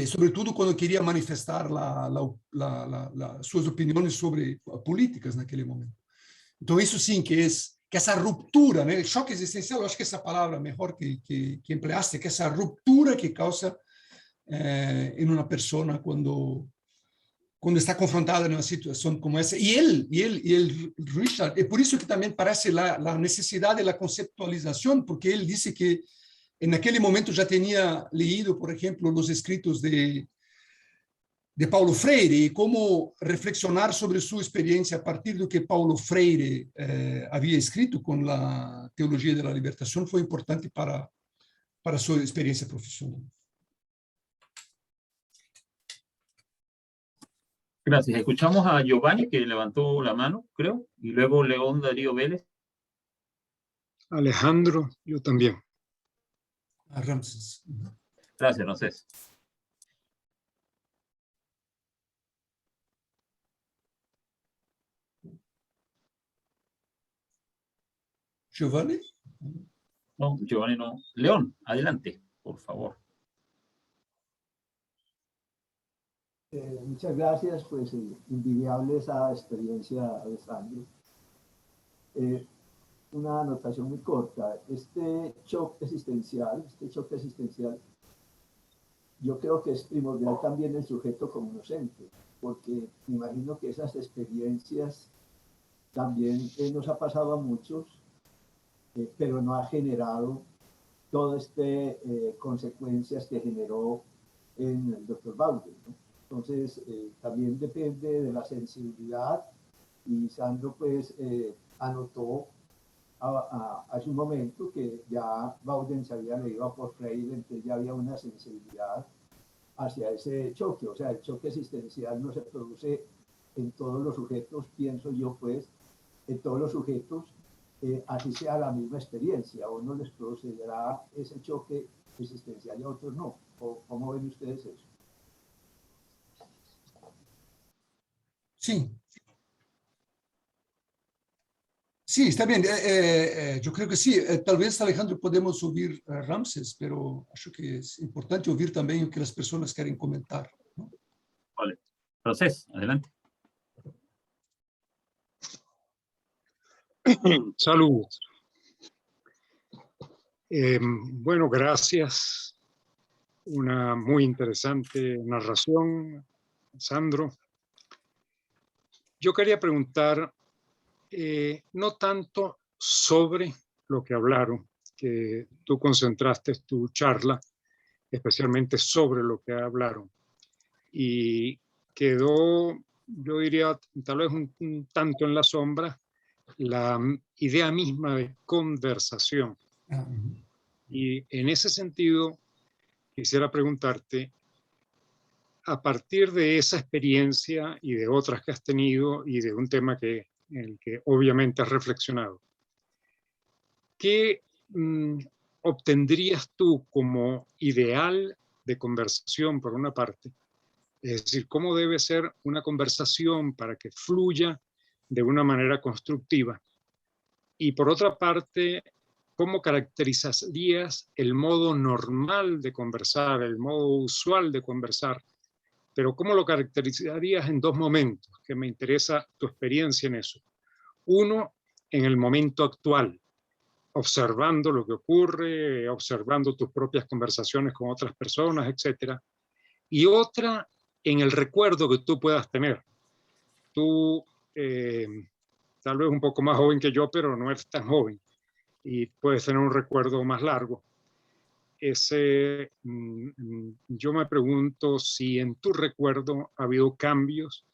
sobre todo cuando quería manifestar sus opiniones sobre políticas en aquel momento. Entonces, eso sí, que esa ruptura, ¿no? El choque existencial, yo acho que esa palabra mejor que empleaste, que esa ruptura que causa en una persona cuando está confrontada en una situación como esa. Y él, Richard, es por eso que también parece la necesidad de la conceptualización, porque él dice que en aquel momento ya tenía leído, por ejemplo, los escritos de Paulo Freire y cómo reflexionar sobre su experiencia a partir de lo que Paulo Freire había escrito con la teología de la libertación fue importante para su experiencia profesional. Gracias. Escuchamos a Giovanni, que levantó la mano, creo, y luego León Darío Vélez. Alejandro, yo también. A Ramses. Gracias, Ramsés. Giovanni. No, Giovanni no. León, adelante, por favor. Muchas gracias, pues envidiable esa experiencia, Alessandro. Una anotación muy corta. Este choque existencial, yo creo que es primordial también el sujeto como docente, porque me imagino que esas experiencias también nos ha pasado a muchos, pero no ha generado todas estas consecuencias que generó en el Dr. Baude, ¿no? Entonces, también depende de la sensibilidad, y Sandro pues anotó hace un momento que ya Baude se había leído por Freire, entonces ya había una sensibilidad hacia ese choque. O sea, el choque existencial no se produce en todos los sujetos, pienso yo pues, en todos los sujetos, así sea la misma experiencia. A unos les procederá ese choque existencial y a otros no. ¿Cómo ven ustedes eso? Sí. Sí, está bien. Yo creo que sí. Tal vez, Alejandro, podemos oír a Ramses, pero acho que es importante oír también lo que las personas quieren comentar, ¿no? Vale. Ramsés, adelante. Saludos. Bueno, gracias. Una muy interesante narración, Sandro. Yo quería preguntar, no tanto sobre lo que hablaron, que tú concentraste tu charla, especialmente sobre lo que hablaron. Y quedó, yo diría, tal vez un tanto en la sombra, la idea misma de conversación. Y en ese sentido, quisiera preguntarte, a partir de esa experiencia y de otras que has tenido y de un tema en el que obviamente has reflexionado, ¿qué obtendrías tú como ideal de conversación por una parte? Es decir, ¿cómo debe ser una conversación para que fluya de una manera constructiva? Y por otra parte, ¿cómo caracterizarías el modo normal de conversar, el modo usual de conversar? Pero ¿cómo lo caracterizarías en dos momentos? Que me interesa tu experiencia en eso. Uno, en el momento actual, observando lo que ocurre, observando tus propias conversaciones con otras personas, etc. Y otra, en el recuerdo que tú puedas tener. Tú, tal vez un poco más joven que yo, pero no eres tan joven y puedes tener un recuerdo más largo. Yo me pregunto si en tu recuerdo ha habido cambios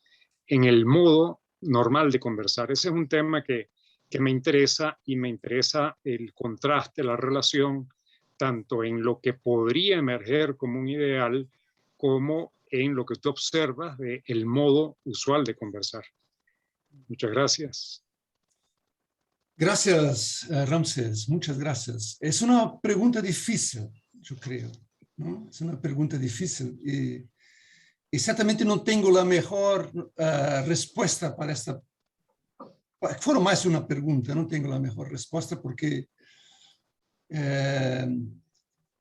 en el modo normal de conversar. Ese es un tema que me interesa, y me interesa el contraste, la relación, tanto en lo que podría emerger como un ideal, como en lo que tú observas del modo usual de conversar. Muchas gracias. Gracias, Ramses. Muchas gracias. Es una pregunta difícil, yo creo, ¿no? Es una pregunta difícil y exactamente no tengo la mejor respuesta para esta. Fue más una pregunta, no tengo la mejor respuesta porque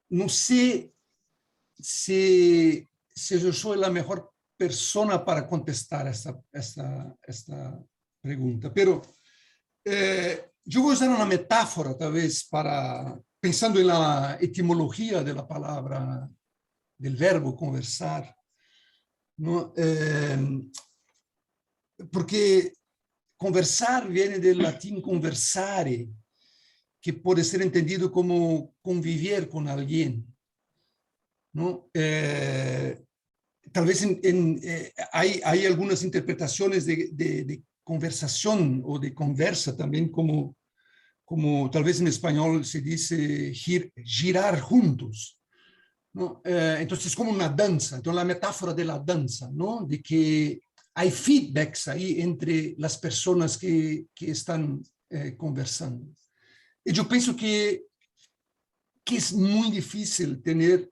no sé si yo soy la mejor persona para contestar esta pregunta, pero yo voy a usar una metáfora tal vez pensando en la etimología de la palabra, del verbo conversar, ¿no? Porque conversar viene del latín conversare, que puede ser entendido como convivir con alguien, ¿no? Tal vez hay algunas interpretaciones de conversación o de conversa también, como tal vez en español se dice girar juntos, ¿no? Entonces es como una danza, entonces la metáfora de la danza, ¿no? De que hay feedbacks ahí entre las personas que están conversando. Y yo pienso que es muy difícil tener,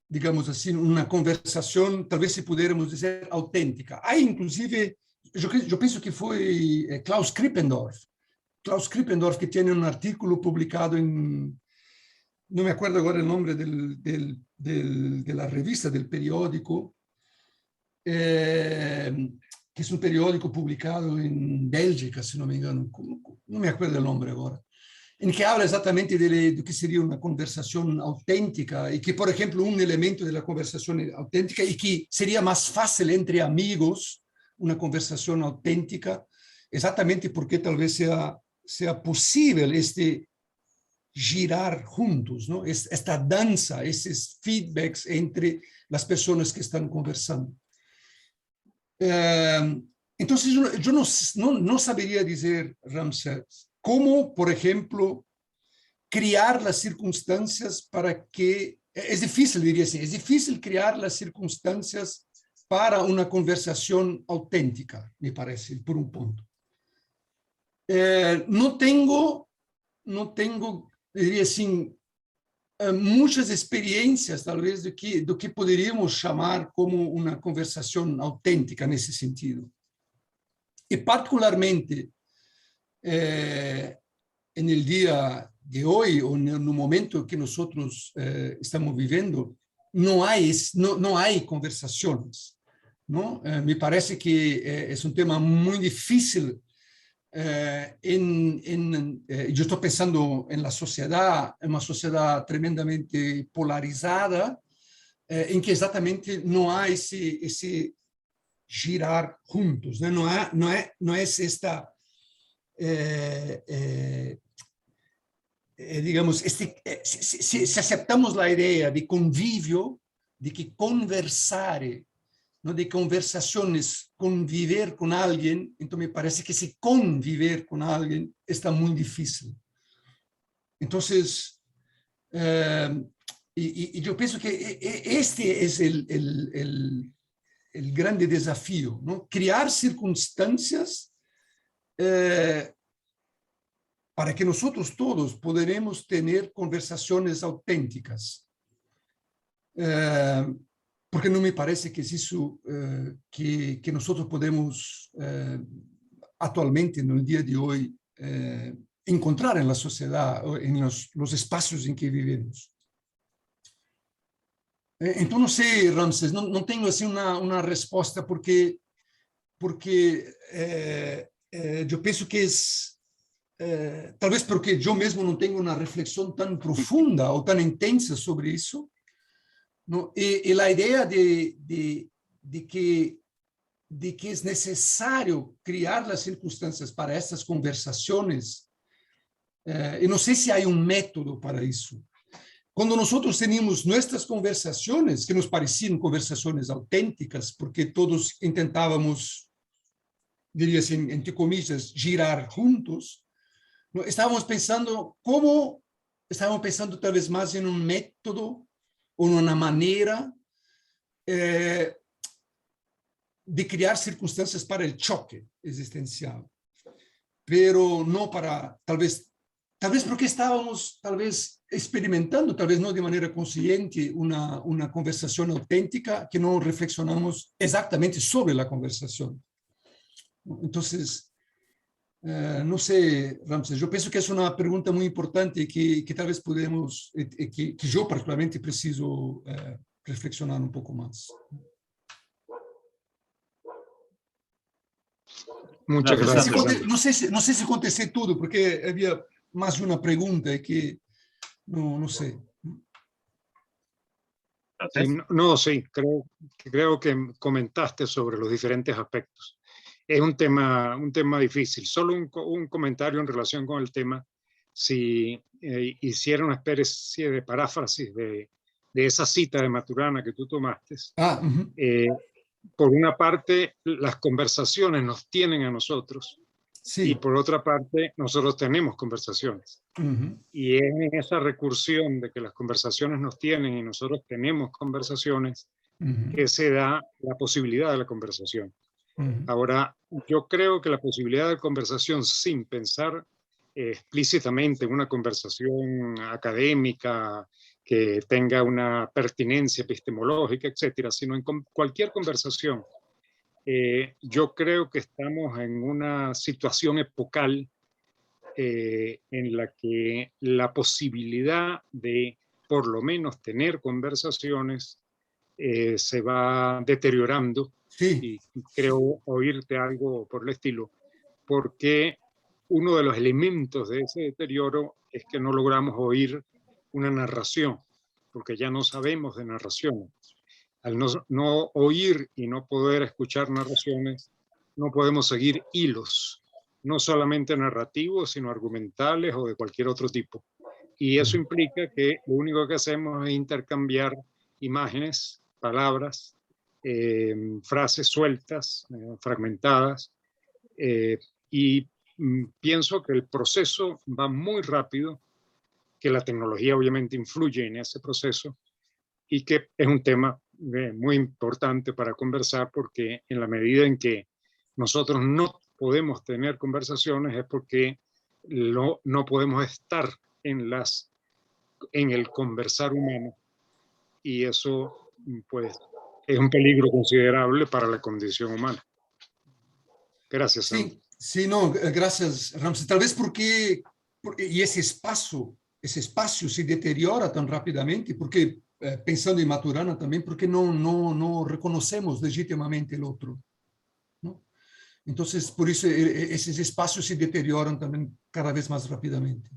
digamos así, una conversación, tal vez si pudiéramos decir, auténtica. Hay inclusive, yo pienso que fue Klaus Krippendorf que tiene un artículo publicado en, no me acuerdo ahora el nombre de la revista, del periódico, que es un periódico publicado en Bélgica, si no me engano, no me acuerdo el nombre ahora, en que habla exactamente de que sería una conversación auténtica y que, por ejemplo, un elemento de la conversación auténtica y que sería más fácil entre amigos una conversación auténtica, exactamente porque tal vez sea posible girar juntos, ¿no? Esta danza, esos feedbacks entre las personas que están conversando. Entonces, yo no sabería decir, Ramses, cómo, por ejemplo, crear las circunstancias para que, es difícil, diría así, es difícil crear las circunstancias para una conversación auténtica, me parece, por un punto. No tengo, diría así, muchas experiencias, tal vez, do que poderíamos chamar como uma conversação autêntica nesse sentido. E, particularmente, no dia de hoje, ou no momento que nós estamos vivendo, não há conversações. Não? Me parece que é um tema muito difícil. Yo estoy pensando en la sociedad, en una sociedad tremendamente polarizada, en que exactamente no hay ese girar juntos, ¿no? No es esta, digamos, si aceptamos la idea de convivio, de que conversar, ¿no? De conversaciones, convivir con alguien, entonces me parece que ese convivir con alguien está muy difícil. Entonces, y yo pienso que este es el grande desafío, ¿no? Crear circunstancias para que nosotros todos podremos tener conversaciones auténticas. Porque no me parece que es eso que nosotros podemos actualmente, en el día de hoy, encontrar en la sociedad, en los espacios en que vivimos. Entonces, no sé, Ramses, no tengo así una respuesta porque yo pienso que es, tal vez porque yo mismo no tengo una reflexión tan profunda o tan intensa sobre eso, ¿no? Y la idea de que es necesario crear las circunstancias para estas conversaciones, y no sé si hay un método para eso. Cuando nosotros teníamos nuestras conversaciones, que nos parecían conversaciones auténticas, porque todos intentábamos, diría así, entre comillas, girar juntos, ¿no? Estábamos pensando tal vez más en un método o una manera de crear circunstancias para el choque existencial, pero no para, tal vez porque estábamos tal vez experimentando, tal vez no de manera consciente, una conversación auténtica que no reflexionamos exactamente sobre la conversación. Entonces, no sé, Ramses, yo pienso que es una pregunta muy importante que tal vez podemos, que yo particularmente preciso reflexionar un poco más. Muchas gracias. No sé si contesté todo, porque había más de una pregunta que no sé. Sí, creo que comentaste sobre los diferentes aspectos. Es un tema difícil. Solo un comentario en relación con el tema si hiciera una especie de paráfrasis de esa cita de Maturana que tú tomaste. Por una parte, las conversaciones nos tienen a nosotros, sí. y por otra parte, nosotros tenemos conversaciones. Y es en esa recursión de que las conversaciones nos tienen y nosotros tenemos conversaciones que se da la posibilidad de la conversación. Ahora, yo creo que la posibilidad de conversación sin pensar explícitamente en una conversación académica que tenga una pertinencia epistemológica, etcétera, sino en cualquier conversación. Yo creo que estamos en una situación epocal en la que la posibilidad de, por lo menos, tener conversaciones se va deteriorando. Sí. Y creo oírte algo por el estilo, porque uno de los elementos de ese deterioro es que no logramos oír una narración, porque ya no sabemos de narraciones. Al no oír y no poder escuchar narraciones, no podemos seguir hilos, no solamente narrativos, sino argumentales o de cualquier otro tipo. Y eso implica que lo único que hacemos es intercambiar imágenes, palabras, frases sueltas, fragmentadas, y pienso que el proceso va muy rápido, que la tecnología obviamente influye en ese proceso y que es un tema muy importante para conversar, porque en la medida en que nosotros no podemos tener conversaciones es porque no podemos estar en el conversar humano, y eso pues es un peligro considerable para la condición humana. Gracias, Sandro. Sí, sí, no, gracias, Ramsés. Tal vez porque y ese espacio se deteriora tan rápidamente, porque pensando en Maturana también, porque no reconocemos legítimamente el otro, ¿no? Entonces, por eso esos espacios se deterioran también cada vez más rápidamente.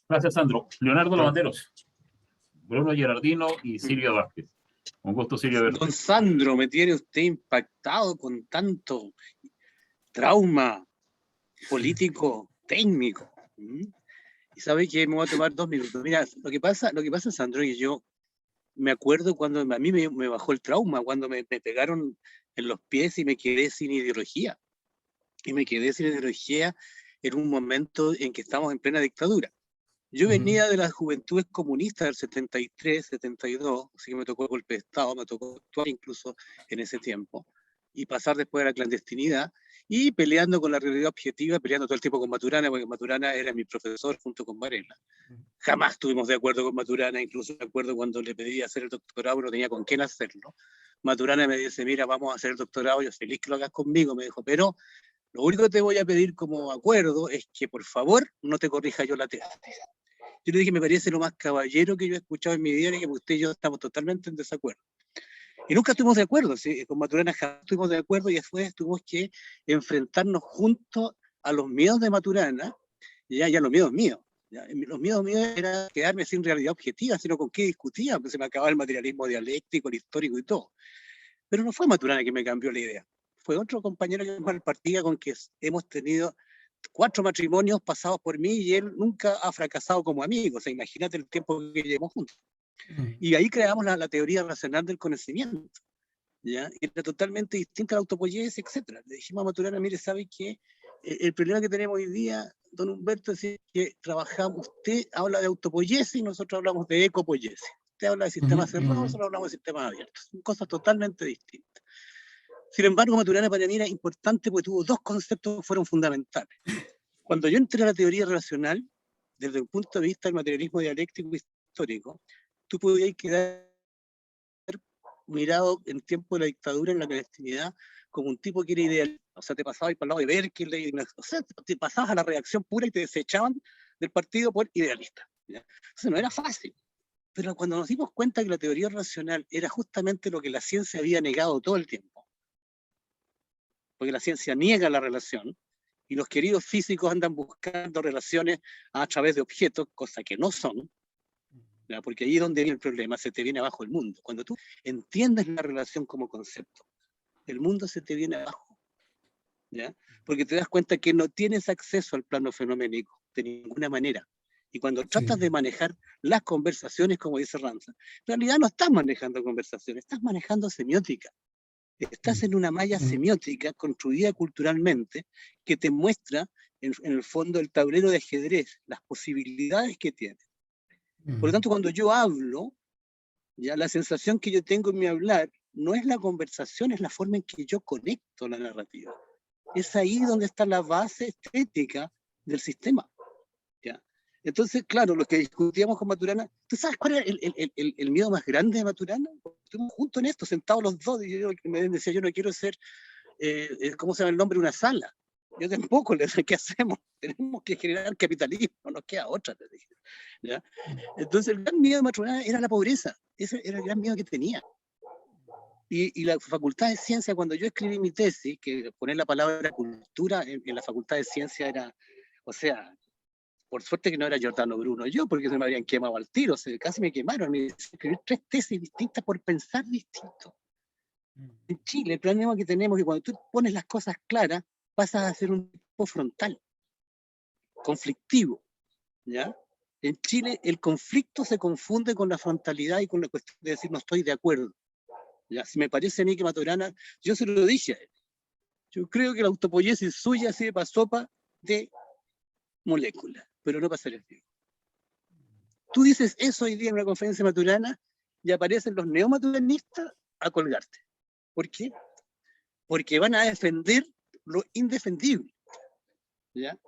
Gracias, Sandro. Leonardo Lavanderos, Bruno Gerardino y Silvia Vázquez. Un gusto, Silvia, verte. Don Sandro, me tiene usted impactado con tanto trauma político, técnico. Y sabe que me voy a tomar 2 minutos. Mira, lo que pasa, Sandro, es que yo me acuerdo cuando a mí me bajó el trauma, cuando me pegaron en los pies y me quedé sin ideología. Y me quedé sin ideología en un momento en que estamos en plena dictadura. Yo venía de las juventudes comunistas del 73, 72, así que me tocó el golpe de Estado, me tocó actuar incluso en ese tiempo, y pasar después a la clandestinidad, y peleando con la realidad objetiva, peleando todo el tiempo con Maturana, porque Maturana era mi profesor junto con Varela. Jamás estuvimos de acuerdo con Maturana, incluso me acuerdo cuando le pedí hacer el doctorado, no tenía con quién hacerlo. Maturana me dice, mira, vamos a hacer el doctorado, yo feliz que lo hagas conmigo, me dijo, pero lo único que te voy a pedir como acuerdo es que por favor no te corrija yo la tesis. Yo le dije, me parece lo más caballero que yo he escuchado en mi vida, y que usted y yo estamos totalmente en desacuerdo. Y nunca estuvimos de acuerdo, ¿sí? Con Maturana jamás estuvimos de acuerdo, y después tuvimos que enfrentarnos juntos a los miedos de Maturana, ya los miedos míos. ¿Ya? Los miedos míos era quedarme sin realidad objetiva, sino con qué discutía, pues se me acababa el materialismo dialéctico, el histórico y todo. Pero no fue Maturana que me cambió la idea, fue otro compañero que me partía, con que hemos tenido 4 matrimonios pasados por mí, y él nunca ha fracasado como amigo. O sea, imagínate el tiempo que llevamos juntos. Y ahí creamos la teoría racional del conocimiento, ¿ya? Era totalmente distinta a la autopoiesis, etc. Le dijimos a Maturana, mire, ¿sabe qué? El problema que tenemos hoy día, don Humberto, es que trabajamos, usted habla de autopoiesis y nosotros hablamos de ecopoiesis. Usted habla de sistemas cerrados, nosotros hablamos de sistemas abiertos. Son cosas totalmente distintas. Sin embargo, Maturana para mí era importante porque tuvo 2 conceptos que fueron fundamentales. Cuando yo entré a la teoría racional, desde el punto de vista del materialismo dialéctico y histórico, tú podías quedar mirado en tiempo de la dictadura, en la clandestinidad, como un tipo que era ideal. O sea, te pasabas para el lado de Berkeley, o sea, te pasabas a la reacción pura y te desechaban del partido por idealista, ¿ya? Entonces no era fácil. Pero cuando nos dimos cuenta que la teoría racional era justamente lo que la ciencia había negado todo el tiempo, porque la ciencia niega la relación, y los queridos físicos andan buscando relaciones a través de objetos, cosa que no son, ¿ya? Porque ahí es donde viene el problema, se te viene abajo el mundo. Cuando tú entiendes la relación como concepto, el mundo se te viene abajo. ¿ya? Porque te das cuenta que no tienes acceso al plano fenoménico de ninguna manera. Y cuando tratas de manejar las conversaciones, como dice Ramsay, en realidad no estás manejando conversaciones, estás manejando semiótica. Estás en una malla semiótica construida culturalmente que te muestra, en el fondo, el tablero de ajedrez, las posibilidades que tiene. Por lo tanto, cuando yo hablo, ya la sensación que yo tengo en mi hablar no es la conversación, es la forma en que yo conecto la narrativa. Es ahí donde está la base estética del sistema. ¿Ya? Entonces, claro, lo que discutíamos con Maturana, ¿tú sabes cuál era el miedo más grande de Maturana? Estuvimos juntos en esto, sentados los dos, y yo me decía, yo no quiero ser, ¿cómo se llama el nombre? Una sala. Yo tampoco, le dije, ¿qué hacemos? Tenemos que generar capitalismo, no nos queda otra, le dije. ¿Ya? Entonces, el gran miedo de Maturana era la pobreza, ese era el gran miedo que tenía. Y la Facultad de Ciencia, cuando yo escribí mi tesis, que poner la palabra cultura en la Facultad de Ciencia era, o sea, por suerte que no era Giordano Bruno yo, porque se me habrían quemado al tiro, casi me quemaron, y escribir 3 tesis distintas por pensar distinto. En Chile, el problema que tenemos es que cuando tú pones las cosas claras, pasas a ser un tipo frontal, conflictivo, ¿ya? En Chile, el conflicto se confunde con la frontalidad y con la cuestión de decir no estoy de acuerdo. ¿Ya? Si me parece a mí que Maturana, yo se lo dije a él, yo creo que la autopoiesis suya sirve para sopa de moléculas, pero no para ser vivo. Tú dices eso hoy día en una conferencia maturana y aparecen los neomaturanistas a colgarte. ¿Por qué? Porque van a defender lo indefendible. ¿Ya?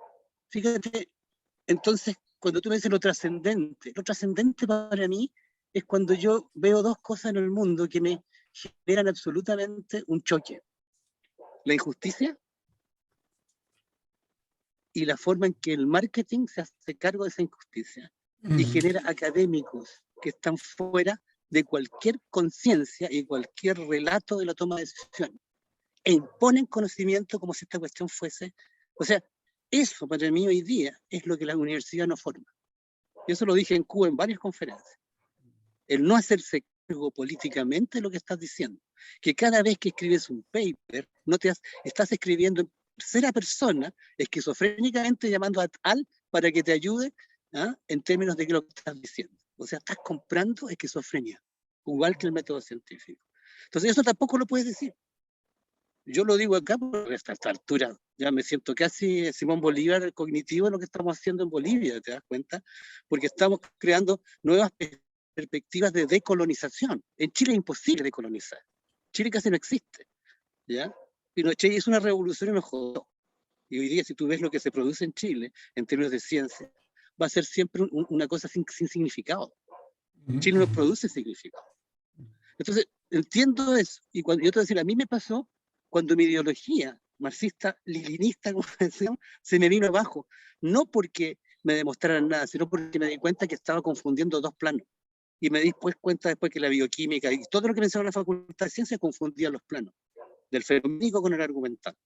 Fíjate, entonces, cuando tú me dices lo trascendente para mí es cuando yo veo 2 cosas en el mundo que me generan absolutamente un choque. La injusticia y la forma en que el marketing se hace cargo de esa injusticia y genera académicos que están fuera de cualquier conciencia y cualquier relato de la toma de decisiones e imponen conocimiento como si esta cuestión fuese, o sea, eso para mí hoy día es lo que la universidad no forma. Yo eso lo dije en Cuba en varias conferencias. El no hacerse cargo políticamente de lo que estás diciendo, que cada vez que escribes un paper no estás escribiendo en tercera persona, esquizofrénicamente llamando a tal para que te ayude, ¿ah? En términos de lo que estás diciendo. O sea, estás comprando esquizofrenia, igual que el método científico. Entonces eso tampoco lo puedes decir. Yo lo digo acá porque a esta altura ya me siento casi Simón Bolívar el cognitivo de lo que estamos haciendo en Bolivia, ¿te das cuenta? Porque estamos creando nuevas perspectivas de decolonización. En Chile es imposible decolonizar. Chile casi no existe, ¿ya? Pinochet hizo una revolución y nos jodió. Y hoy día, si tú ves lo que se produce en Chile, en términos de ciencia, va a ser siempre una cosa sin significado. Chile no produce significado. Entonces, entiendo eso. Y cuando yo te voy a decir, a mí me pasó cuando mi ideología marxista-leninista, como decíamos, se me vino abajo. No porque me demostraran nada, sino porque me di cuenta que estaba confundiendo 2 planos. Y me di cuenta después que la bioquímica y todo lo que me enseñaron en la Facultad de Ciencias confundía los planos, del fenoménico con el argumental.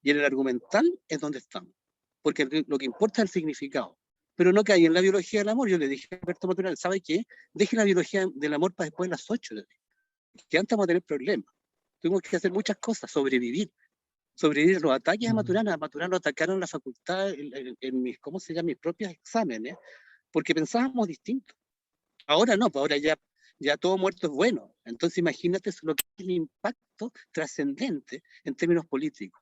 Y en el argumental es donde estamos. Porque lo que importa es el significado. Pero no caí en la biología del amor. Yo le dije a Alberto Maturana, ¿sabe qué? Deje la biología del amor para después de las 8. Que antes vamos a tener problemas. Tuvimos que hacer muchas cosas, sobrevivir los ataques a Maturana. A Maturana lo atacaron en la facultad, en mis, ¿cómo se llama? Mis propios exámenes, porque pensábamos distinto. Ahora no, pues ahora ya todo muerto es bueno. Entonces imagínate lo que es el impacto trascendente en términos políticos.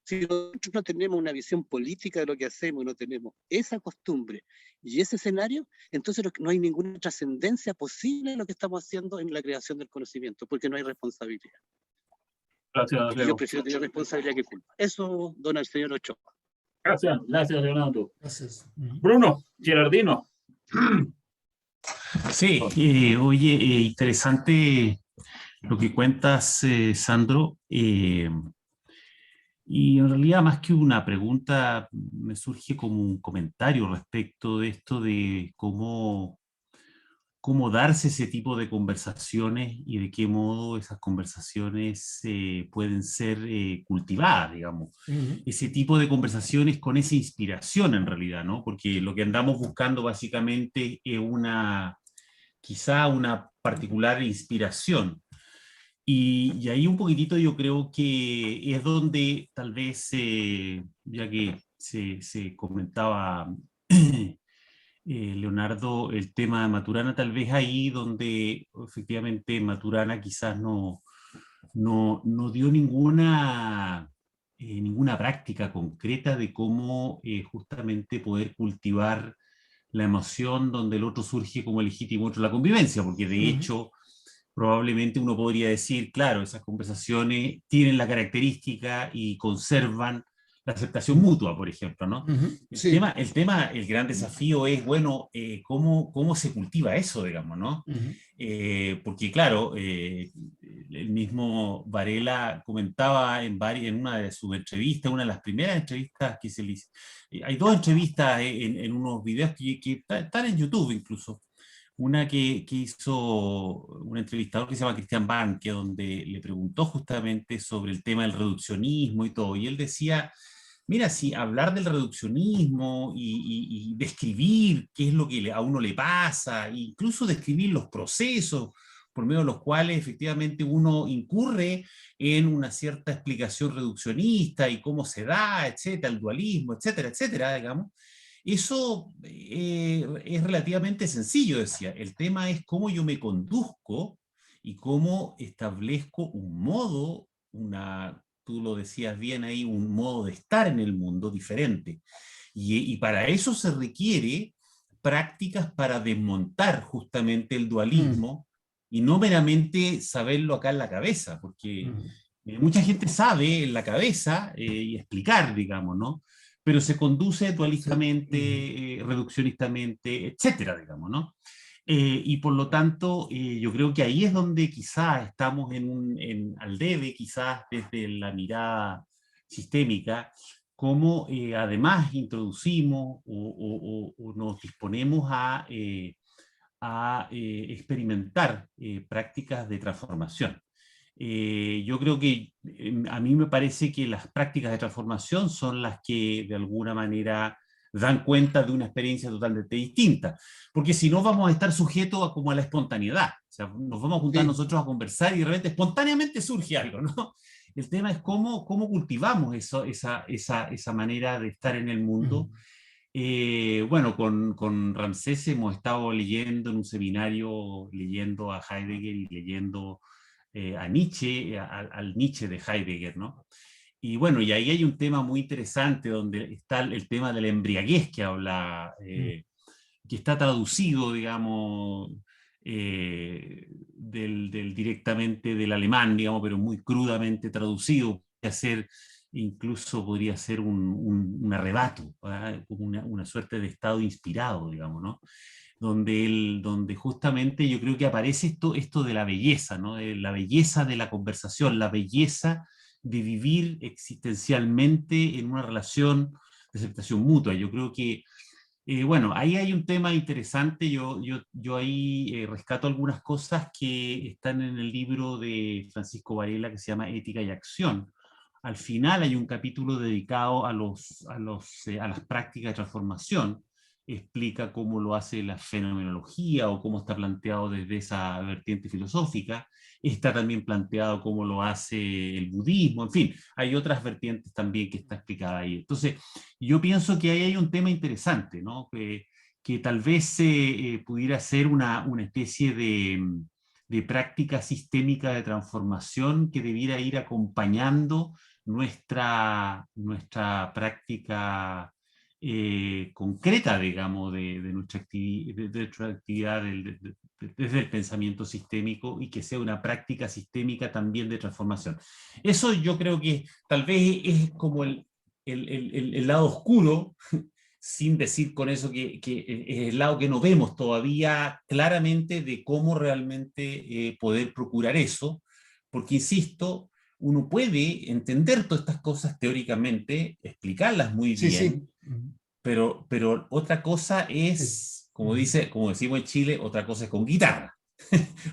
Si nosotros no tenemos una visión política de lo que hacemos, no tenemos esa costumbre y ese escenario, entonces no hay ninguna trascendencia posible en lo que estamos haciendo en la creación del conocimiento, porque no hay responsabilidad. Gracias, Leo. Yo prefiero tener responsabilidad que culpa. Eso, don el señor Ochoa. Gracias, Leonardo. Gracias. Bruno, Gerardino. Sí, oye, interesante lo que cuentas, Sandro. Y en realidad, más que una pregunta, me surge como un comentario respecto de esto de cómo darse ese tipo de conversaciones y de qué modo esas conversaciones pueden ser cultivadas, digamos. Ese tipo de conversaciones con esa inspiración en realidad, ¿no? Porque lo que andamos buscando básicamente es quizá una particular inspiración. Y ahí un poquitito yo creo que es donde tal vez, ya que se comentaba Leonardo, el tema de Maturana, tal vez ahí donde efectivamente Maturana quizás no dio ninguna práctica concreta de cómo justamente poder cultivar la emoción donde el otro surge como legítimo otro, la convivencia, porque de hecho probablemente uno podría decir, claro, esas conversaciones tienen la característica y conservan la aceptación mutua, por ejemplo, ¿no? Sí. El gran desafío es, bueno, cómo se cultiva eso, digamos, ¿no? Porque claro, el mismo Varela comentaba en una de sus entrevistas, una de las primeras entrevistas que se le hizo, hay dos entrevistas en unos videos que están en YouTube incluso, una que hizo un entrevistador que se llama Cristian Banque, donde le preguntó justamente sobre el tema del reduccionismo y todo, y él decía, mira, si hablar del reduccionismo y describir qué es lo que a uno le pasa, incluso describir los procesos por medio de los cuales efectivamente uno incurre en una cierta explicación reduccionista y cómo se da, etcétera, el dualismo, etcétera, etcétera, digamos, eso es relativamente sencillo, decía. El tema es cómo yo me conduzco y cómo establezco un modo, tú lo decías bien ahí, un modo de estar en el mundo diferente. Y para eso se requiere prácticas para desmontar justamente el dualismo y no meramente saberlo acá en la cabeza, porque mucha gente sabe en la cabeza y explicar, digamos, ¿no? Pero se conduce dualistamente, reduccionistamente, etcétera, digamos, ¿no? Y por lo tanto, yo creo que ahí es donde quizás estamos al debe, quizás desde la mirada sistémica, cómo además introducimos o nos disponemos a experimentar prácticas de transformación. Yo creo que a mí me parece que las prácticas de transformación son las que de alguna manera dan cuenta de una experiencia totalmente distinta, porque si no vamos a estar sujetos como a la espontaneidad, o sea, nos vamos a juntar Sí. nosotros a conversar y de repente espontáneamente surge algo, ¿no? El tema es cómo cultivamos esa manera de estar en el mundo. Bueno, con Ramsés hemos estado leyendo en un seminario, leyendo a Heidegger y leyendo a Nietzsche, al Nietzsche de Heidegger, ¿no? Y bueno, y ahí hay un tema muy interesante donde está el tema de la embriaguez que habla, que está traducido, digamos, directamente del alemán, digamos, pero muy crudamente traducido, incluso podría ser un arrebato, como una suerte de estado inspirado, digamos, ¿no? Donde justamente yo creo que aparece esto de la belleza, ¿no? De la belleza de la conversación, la belleza de vivir existencialmente en una relación de aceptación mutua. Yo creo que, bueno, ahí hay un tema interesante, yo ahí rescato algunas cosas que están en el libro de Francisco Varela que se llama Ética y Acción. Al final hay un capítulo dedicado a las prácticas de transformación, explica cómo lo hace la fenomenología o cómo está planteado desde esa vertiente filosófica, está también planteado cómo lo hace el budismo, en fin, hay otras vertientes también que está explicada ahí. Entonces, yo pienso que ahí hay un tema interesante, ¿no? Que tal vez pudiera ser una especie de práctica sistémica de transformación que debiera ir acompañando nuestra práctica concreta, digamos, de nuestra actividad desde el pensamiento sistémico y que sea una práctica sistémica también de transformación. Eso yo creo que tal vez es como el lado oscuro, sin decir con eso que es el lado que no vemos todavía claramente de cómo realmente poder procurar eso, porque insisto, uno puede entender todas estas cosas teóricamente, explicarlas muy Sí, sí. bien, pero otra cosa es, como decimos en Chile, otra cosa es con guitarra.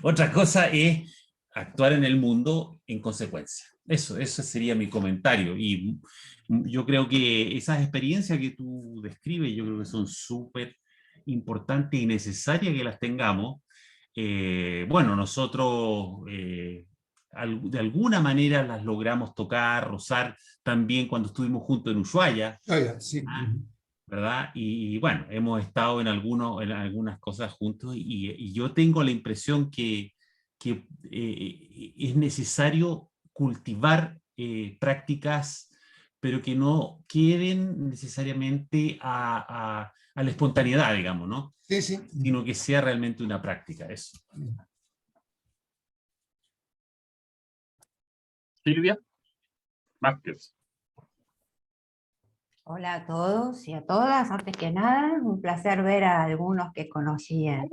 Otra cosa es actuar en el mundo en consecuencia. Eso sería mi comentario. Y yo creo que esas experiencias que tú describes, yo creo que son súper importantes y necesarias que las tengamos. Bueno, nosotros de alguna manera las logramos tocar, rozar, también cuando estuvimos juntos en Ushuaia, Sí. ¿verdad? Y bueno, hemos estado en algunas cosas juntos, y yo tengo la impresión que es necesario cultivar prácticas, pero que no queden necesariamente a la espontaneidad, digamos, ¿no? Sí, sí. Sino que sea realmente una práctica, eso. Silvia Vázquez. Hola a todos y a todas. Antes que nada, un placer ver a algunos que conocí en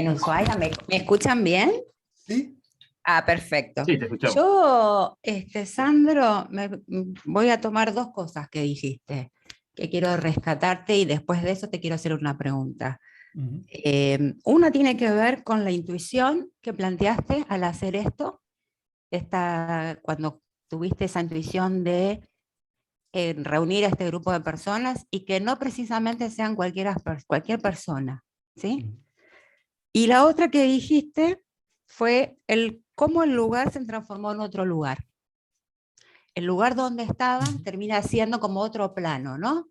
Ushuaia. ¿Me escuchan bien? Sí. Ah, perfecto. Sí, te escuchamos. Yo, Sandro, voy a tomar dos cosas que dijiste, que quiero rescatarte, y después de eso te quiero hacer una pregunta. Una tiene que ver con la intuición que planteaste al hacer esto, cuando tuviste esa intuición de reunir a este grupo de personas, y que no precisamente sean cualquier persona, ¿sí? Y la otra que dijiste fue cómo el lugar se transformó en otro lugar. El lugar donde estaban termina siendo como otro plano, ¿no?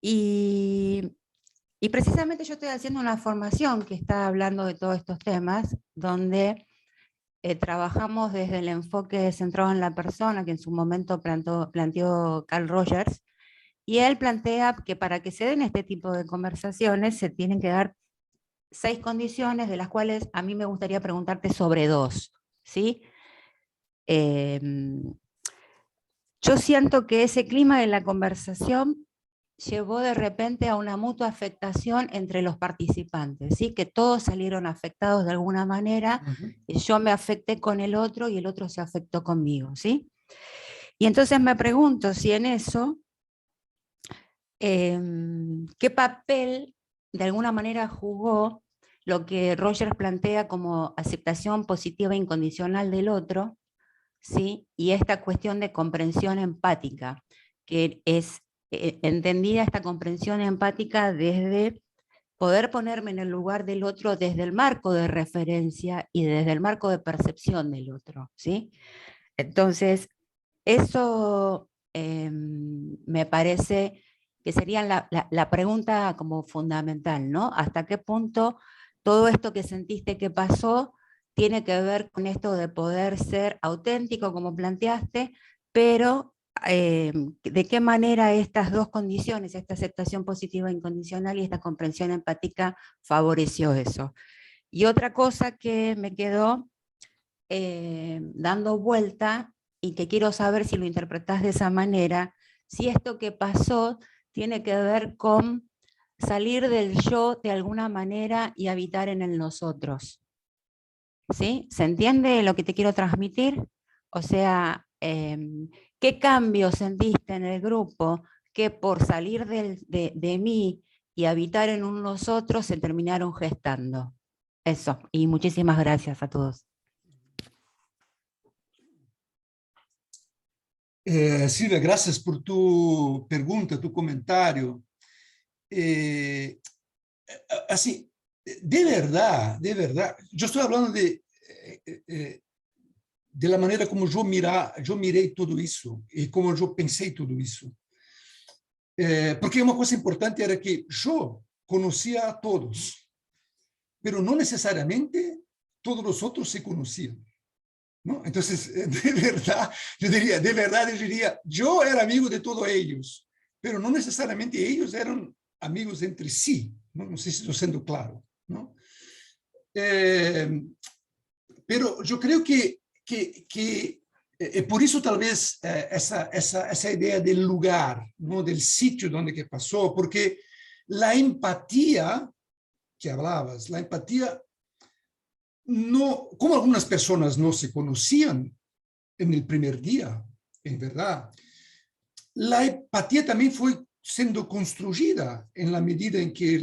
Y precisamente yo estoy haciendo una formación que está hablando de todos estos temas, donde trabajamos desde el enfoque centrado en la persona, que en su momento planteó Carl Rogers, y él plantea que para que se den este tipo de conversaciones se tienen que dar 6 condiciones, de las cuales a mí me gustaría preguntarte sobre 2, ¿sí? Yo siento que ese clima de la conversación llevó de repente a una mutua afectación entre los participantes, ¿sí? Que todos salieron afectados de alguna manera, y yo me afecté con el otro y el otro se afectó conmigo, ¿sí? Y entonces me pregunto si en eso, ¿qué papel de alguna manera jugó lo que Rogers plantea como aceptación positiva e incondicional del otro, ¿sí? Y esta cuestión de comprensión empática, que es entendida esta comprensión empática desde poder ponerme en el lugar del otro desde el marco de referencia y desde el marco de percepción del otro, ¿sí? Entonces, eso me parece que sería la pregunta como fundamental, ¿no? ¿Hasta qué punto todo esto que sentiste que pasó tiene que ver con esto de poder ser auténtico, como planteaste, pero de qué manera estas dos condiciones, esta aceptación positiva e incondicional y esta comprensión empática, favoreció eso? Y otra cosa que me quedó dando vuelta, y que quiero saber si lo interpretás de esa manera, si esto que pasó tiene que ver con salir del yo de alguna manera y habitar en el nosotros. ¿Sí? ¿Se entiende lo que te quiero transmitir? O sea, ¿qué cambio sentiste en el grupo que por salir de mí y habitar en un nosotros se terminaron gestando? Eso, y muchísimas gracias a todos. Silvia, gracias por tu pregunta, tu comentario. Así, de verdad, yo estoy hablando de la manera como yo miré todo eso y como yo pensé todo eso. Porque una cosa importante era que yo conocía a todos, pero no necesariamente todos los otros se conocían, ¿no? Entonces, de verdad, yo diría, yo era amigo de todos ellos, pero no necesariamente ellos eran amigos entre sí, ¿no? No sé si estoy siendo claro, ¿no? Pero yo creo que por eso tal vez esa idea del lugar, ¿no? Del sitio donde que pasó, porque la empatía que hablabas, la empatía, no, como algunas personas no se conocían en el primer día, en verdad, la empatía también fue siendo construida en la medida en que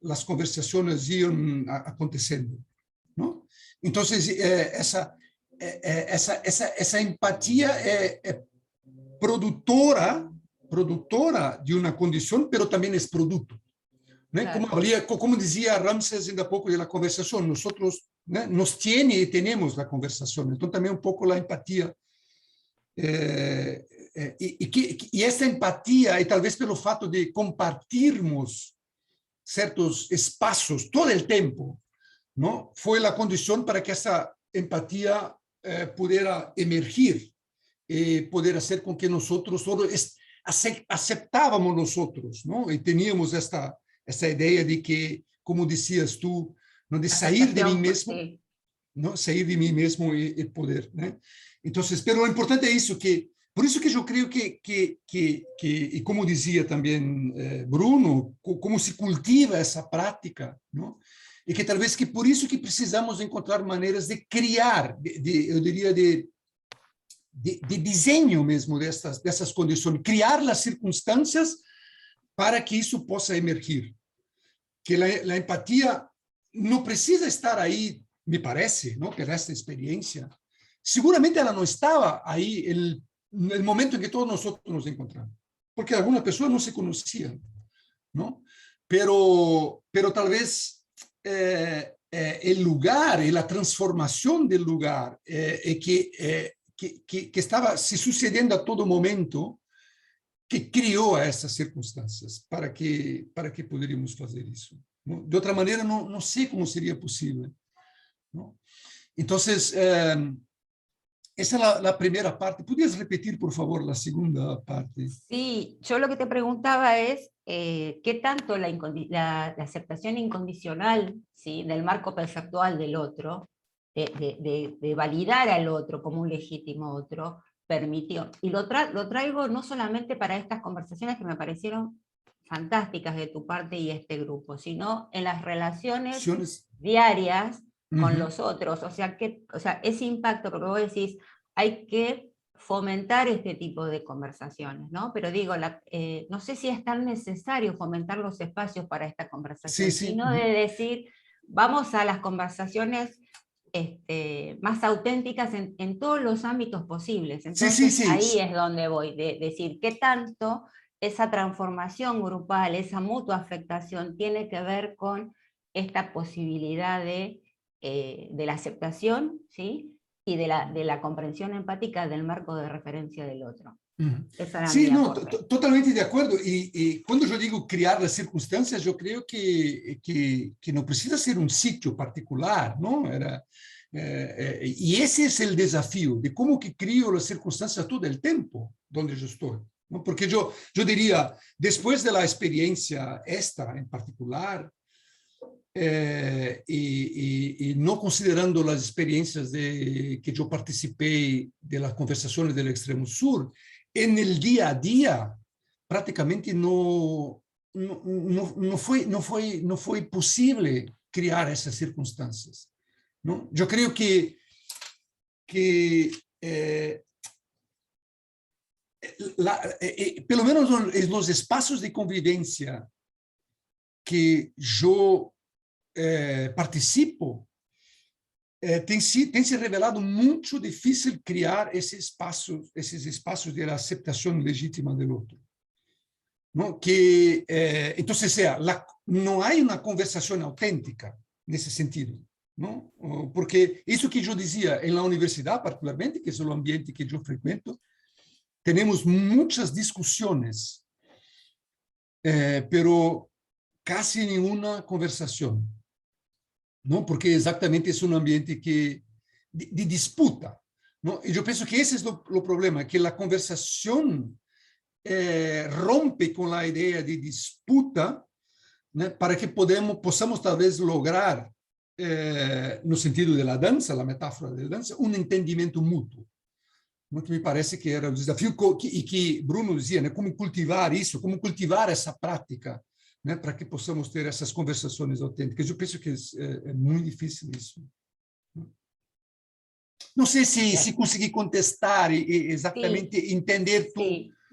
las conversaciones iban aconteciendo, ¿no? Entonces, esa empatía es productora de una condición, pero también es producto. ¿No? Claro. Como decía Ramses ainda há pouco na conversação, nosotros né? Nos tiene y tenemos la conversación. Entonces también un poco la empatía. Y esta empatía, y tal vez pelo fato de compartirmos certos espaços todo el tiempo, ¿no? Fue la condición para que esa empatía pudiera emergir y poder hacer con que nosotros todos aceptábamos nosotros, ¿no? Y teníamos esta idea de que, como decías tú, ¿no? De salir de mí mismo, Sí. ¿no? Salir de mí mismo y poder, ¿no? Entonces, pero lo importante es eso, que por eso que yo creo que y como decía también Bruno, cómo se cultiva esa práctica, ¿no? Y que tal vez que por eso que precisamos encontrar maneras de criar, yo diría de diseño mesmo dessas condições, criar as circunstâncias para que isso possa emergir. Que a empatia não precisa estar aí, me parece, não, por esta experiência. Seguramente ela não estava aí no momento em que todos nós nos encontramos, porque algumas pessoas não se conheciam, não? Pero talvez o lugar e a transformação do lugar que estava se sucedendo a todo momento, que criou essas circunstâncias para que poderíamos fazer isso. Não? De outra maneira, não sei como seria possível. Não? Então, esa es la primera parte. ¿Podrías repetir, por favor, la segunda parte? Sí, yo lo que te preguntaba es qué tanto la aceptación incondicional, ¿sí?, del marco perceptual del otro, de validar al otro como un legítimo otro, permitió. Y lo traigo no solamente para estas conversaciones que me parecieron fantásticas de tu parte y este grupo, sino en las relaciones diarias con los otros, o sea, ese impacto, porque vos decís, hay que fomentar este tipo de conversaciones, ¿no? Pero digo, no sé si es tan necesario fomentar los espacios para esta conversación, sino de decir, vamos a las conversaciones más auténticas en todos los ámbitos posibles. Entonces ahí es donde voy, de decir, ¿qué tanto esa transformación grupal, esa mutua afectación tiene que ver con esta posibilidad de la aceptación, ¿sí?, y de la comprensión empática del marco de referencia del otro? Sí, no, totalmente de acuerdo. Y cuando yo digo crear las circunstancias, yo creo que no precisa ser un sitio particular, ¿no? Y ese es el desafío, de cómo que creo las circunstancias todo el tiempo donde yo estoy, ¿no? Porque yo diría, después de la experiencia esta en particular, y no considerando las experiencias que yo participé de las conversaciones del Extremo Sur, en el día a día prácticamente no fue posible crear esas circunstancias, ¿no? Yo creo que pelo menos en los espacios de convivencia que yo participo, tem se revelado muito difícil criar esses espaços de aceitação legítima do outro, não? Que então, não há uma conversação autêntica nesse sentido, não? Porque isso que eu dizia na universidade, particularmente, que é o ambiente que eu frequento, temos muitas discussões, pero casi nenhuma conversação. ¿No? Porque exactamente es un ambiente de disputa, ¿no? Y yo pienso que ese es lo problema, que la conversación rompe con la idea de disputa, ¿no? Para que possamos tal vez lograr, no sentido de la danza, la metáfora de la danza, un entendimiento mutuo, ¿no? Que me parece que era el desafío y que Bruno decía, ¿no? Cómo cultivar eso, cómo cultivar esa práctica, né, para que possamos ter essas conversações autênticas. Eu penso que é muito difícil isso. Não sei se consegui contestar e exatamente entender tu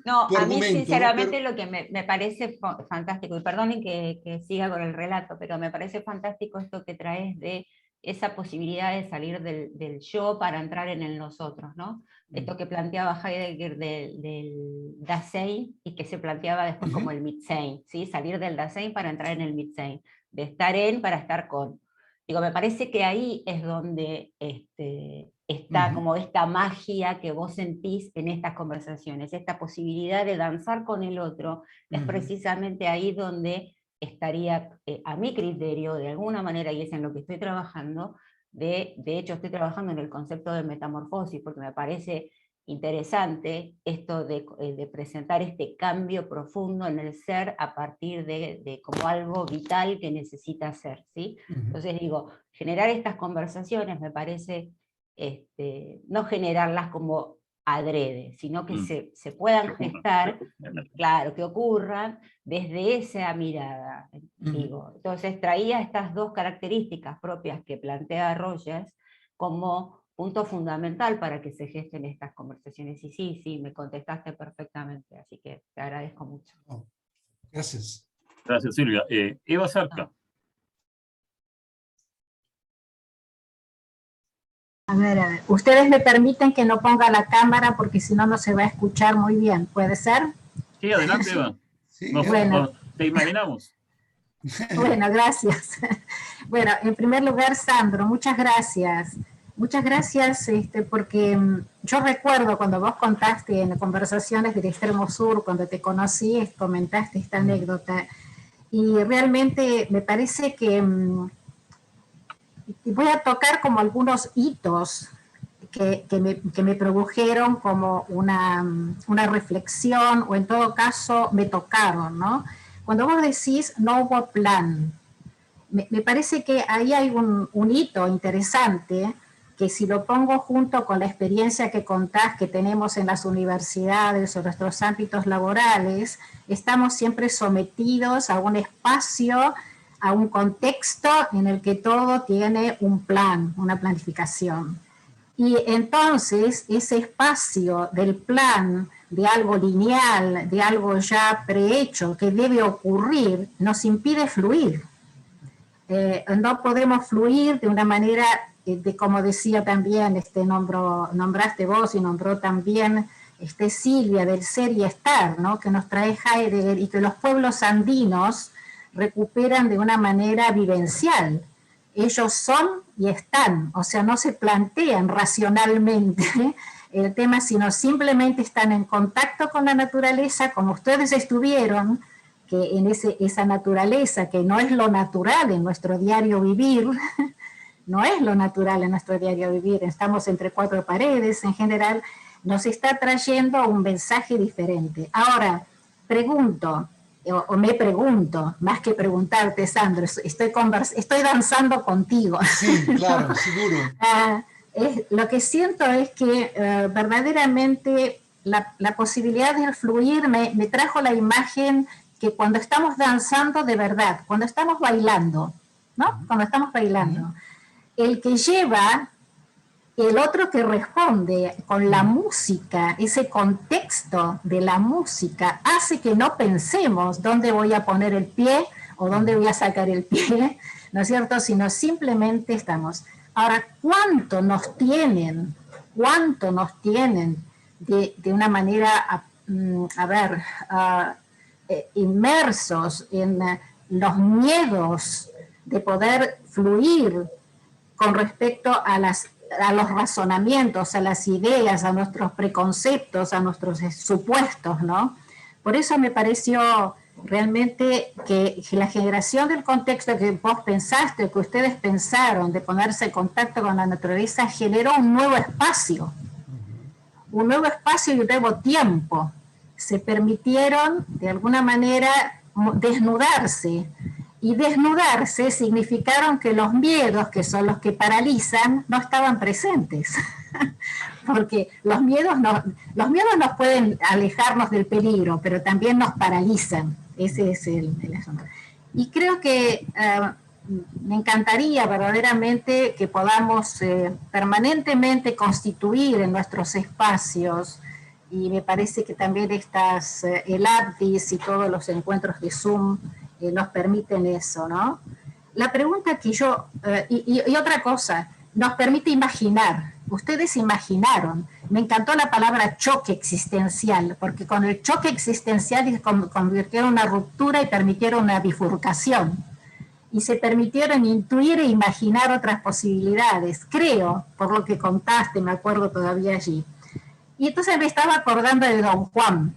No, a argumento. mí sinceramente ¿no? lo que me parece fantástico, y perdonen que siga con el relato, pero me parece fantástico esto que traes de esa posibilidad de salir del yo para entrar en el nosotros, ¿no? Esto que planteaba Heidegger del Dasein y que se planteaba después como el Mitsein, ¿sí? Salir del Dasein para entrar en el Mitsein, de estar en para estar con. Digo, me parece que ahí es donde está como esta magia que vos sentís en estas conversaciones, esta posibilidad de danzar con el otro, es precisamente ahí donde estaría, a mi criterio, de alguna manera, y es en lo que estoy trabajando, de hecho estoy trabajando en el concepto de metamorfosis, porque me parece interesante esto de presentar este cambio profundo en el ser a partir de como algo vital que necesita ser, ¿sí? Entonces digo, generar estas conversaciones me parece, no generarlas como adrede, sino que se puedan gestar, claro, que ocurran desde esa mirada, digo. Entonces traía estas dos características propias que plantea Rogers como punto fundamental para que se gesten estas conversaciones. Y sí, me contestaste perfectamente, así que te agradezco mucho. Gracias. Gracias, Silvia. Eva Zarca. A ver, ustedes me permiten que no ponga la cámara porque si no, no se va a escuchar muy bien. ¿Puede ser? Sí, adelante, Eva. Sí, bueno. Te imaginamos. Bueno, gracias. Bueno, en primer lugar, Sandro, muchas gracias. Muchas gracias porque yo recuerdo cuando vos contaste en conversaciones del Extremo Sur, cuando te conocí, comentaste esta anécdota, y realmente me parece que voy a tocar como algunos hitos que me produjeron como una reflexión, o en todo caso me tocaron, ¿no? Cuando vos decís no hubo plan, me parece que ahí hay un hito interesante, que si lo pongo junto con la experiencia que contás que tenemos en las universidades o nuestros ámbitos laborales, estamos siempre sometidos a un espacio, a un contexto en el que todo tiene un plan, una planificación. Y entonces ese espacio del plan, de algo lineal, de algo ya prehecho que debe ocurrir, nos impide fluir. No podemos fluir de una manera, como decía también, nombraste vos y nombró también Silvia, del ser y estar, ¿no? Que nos trae Heidegger, y que los pueblos andinos recuperan de una manera vivencial. Ellos son y están, o sea, no se plantean racionalmente el tema, sino simplemente están en contacto con la naturaleza, como ustedes estuvieron, que en esa naturaleza, que no es lo natural en nuestro diario vivir, no es lo natural en nuestro diario vivir, estamos entre cuatro paredes en general, nos está trayendo un mensaje diferente. Ahora, pregunto, o me pregunto, más que preguntarte, Sandro, estoy danzando contigo. Sí, claro, seguro. Lo que siento es que verdaderamente la posibilidad de fluir me trajo la imagen que cuando estamos danzando de verdad, cuando estamos bailando, ¿no? Cuando estamos bailando, el que lleva, el otro que responde con la música, ese contexto de la música hace que no pensemos dónde voy a poner el pie o dónde voy a sacar el pie, ¿no es cierto? Sino simplemente estamos. Ahora, ¿cuánto nos tienen de una manera, inmersos en los miedos de poder fluir con respecto a los razonamientos, a las ideas, a nuestros preconceptos, a nuestros supuestos, ¿no? Por eso me pareció realmente que la generación del contexto que vos pensaste, que ustedes pensaron de ponerse en contacto con la naturaleza, generó un nuevo espacio y un nuevo tiempo. Se permitieron de alguna manera desnudarse, y desnudarse significaron que los miedos, que son los que paralizan, no estaban presentes. Porque los miedos nos pueden alejarnos del peligro, pero también nos paralizan. Ese es el asunto. Y creo que me encantaría verdaderamente que podamos permanentemente constituir en nuestros espacios, y me parece que también el ABDIS y todos los encuentros de Zoom nos permiten eso, ¿no? La pregunta que y otra cosa, nos permite imaginar. Ustedes imaginaron. Me encantó la palabra choque existencial, porque con el choque existencial convirtieron una ruptura y permitieron una bifurcación. y se permitieron intuir e imaginar otras posibilidades, creo, por lo que contaste, me acuerdo todavía allí. Y entonces me estaba acordando de Don Juan.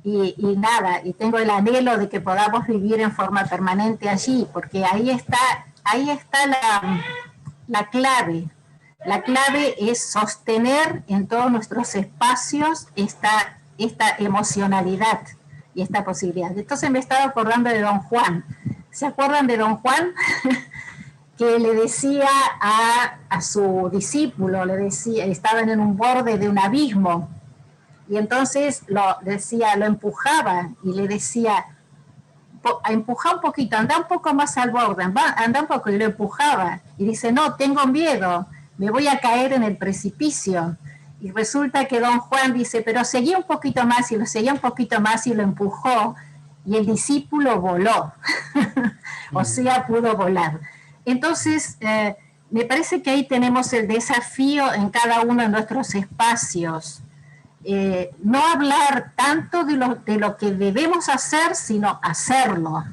Y nada, y tengo el anhelo de que podamos vivir en forma permanente allí, porque ahí está la clave. La clave es sostener en todos nuestros espacios esta emocionalidad y esta posibilidad. Entonces me estaba acordando de Don Juan. ¿Se acuerdan de Don Juan? Que le decía a su discípulo, le decía, estaban en un borde de un abismo, y entonces lo empujaba y le decía, empuja un poquito, anda un poco más al borde, anda un poco, y lo empujaba, y dice, no, tengo miedo, me voy a caer en el precipicio. Y resulta que Don Juan dice, pero seguí un poquito más, y lo seguía un poquito más, y lo empujó, y el discípulo voló, o sea, pudo volar. Entonces, me parece que ahí tenemos el desafío en cada uno de nuestros espacios, no hablar tanto de lo que debemos hacer, sino hacerlo.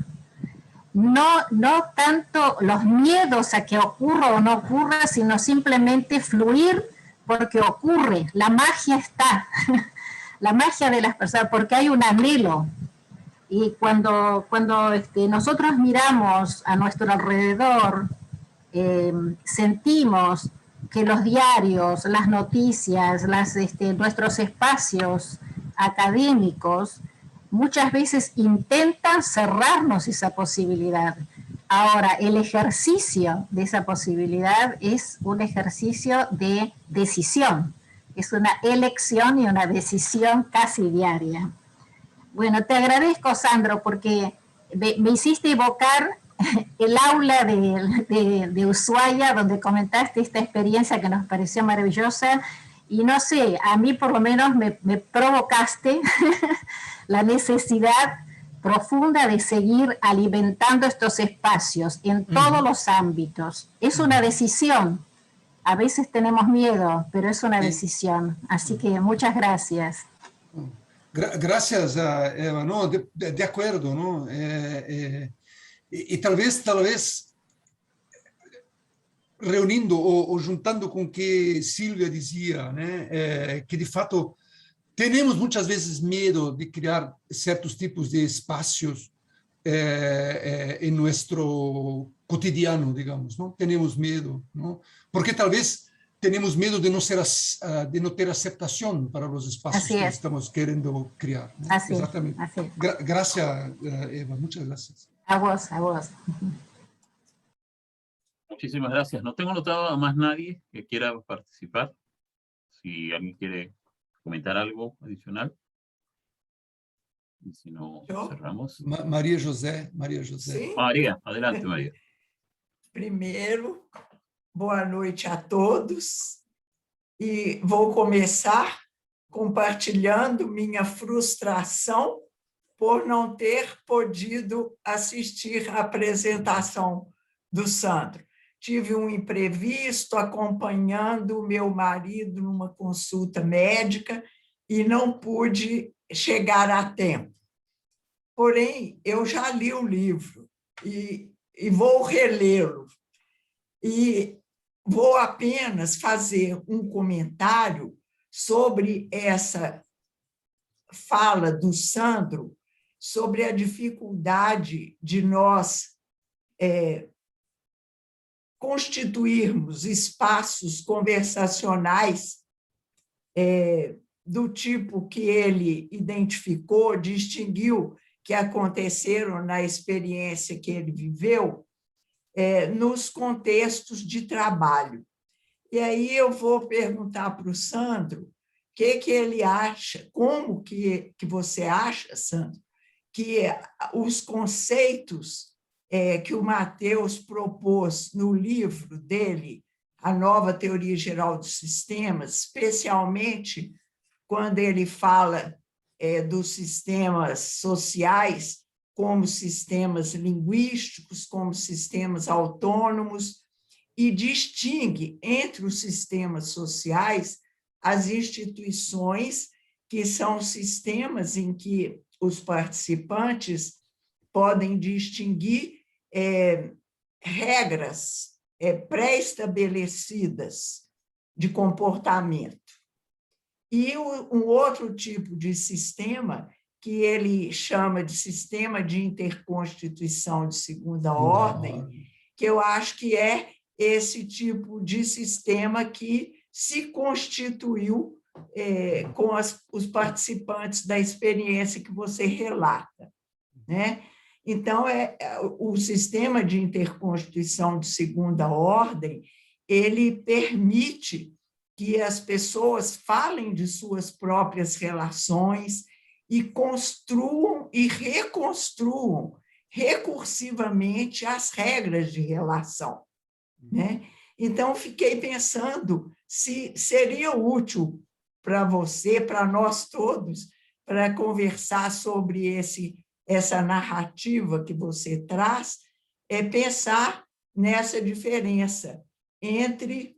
No tanto los miedos a que ocurra o no ocurra, sino simplemente fluir porque ocurre. La magia está, la magia de las personas, porque hay un anhelo. Y cuando nosotros miramos a nuestro alrededor, sentimos que los diarios, las noticias, nuestros espacios académicos muchas veces intentan cerrarnos esa posibilidad. Ahora, el ejercicio de esa posibilidad es un ejercicio de decisión, es una elección y una decisión casi diaria. Bueno, te agradezco, Sandro, porque me hiciste evocar el aula de Ushuaia, donde comentaste esta experiencia que nos pareció maravillosa, y no sé, a mí por lo menos me provocaste la necesidad profunda de seguir alimentando estos espacios en todos los ámbitos. Es una decisión, a veces tenemos miedo, pero es una decisión, así que muchas gracias. Gracias, Eva, no, de acuerdo, ¿no? E talvez reunindo ou juntando com o que Silvia dizia, né, que de fato temos muitas vezes medo de criar certos tipos de espaços em nosso cotidiano, digamos, não? Temos medo, não? Porque talvez temos medo de não ter aceitação para os espaços que estamos querendo criar. Exatamente. Gracias, Eva, muchas gracias. A vos, a vos. Muchísimas gracias. No tengo notado a más nadie que quiera participar. Si alguien quiere comentar algo adicional. Y si no, cerramos. María José. Sim? María, adelante, María. Primeiro, boa noite a todos. E vou começar compartilhando minha frustração por não ter podido assistir à apresentação do Sandro. Tive um imprevisto acompanhando o meu marido numa consulta médica e não pude chegar a tempo. Porém, eu já li o livro e vou relê-lo. E vou apenas fazer um comentário sobre essa fala do Sandro, sobre a dificuldade de nós constituirmos espaços conversacionais do tipo que ele identificou, distinguiu, que aconteceram na experiência que ele viveu, nos contextos de trabalho. E aí eu vou perguntar para o Sandro o que ele acha, como que você acha, Sandro, que os conceitos que o Matheus propôs no livro dele, A Nova Teoria Geral dos Sistemas, especialmente quando ele fala dos sistemas sociais como sistemas linguísticos, como sistemas autônomos, e distingue entre os sistemas sociais as instituições, que são sistemas em que os participantes podem distinguir regras pré-estabelecidas de comportamento. E um outro tipo de sistema, que ele chama de sistema de interconstituição de segunda ordem, que eu acho que é esse tipo de sistema que se constituiu com os participantes da experiência que você relata, né? Então, o sistema de interconstituição de segunda ordem, ele permite que as pessoas falem de suas próprias relações e construam e reconstruam recursivamente as regras de relação, né? Então, fiquei pensando se seria útil para você, para nós todos, para conversar sobre essa narrativa que você traz, pensar nessa diferença entre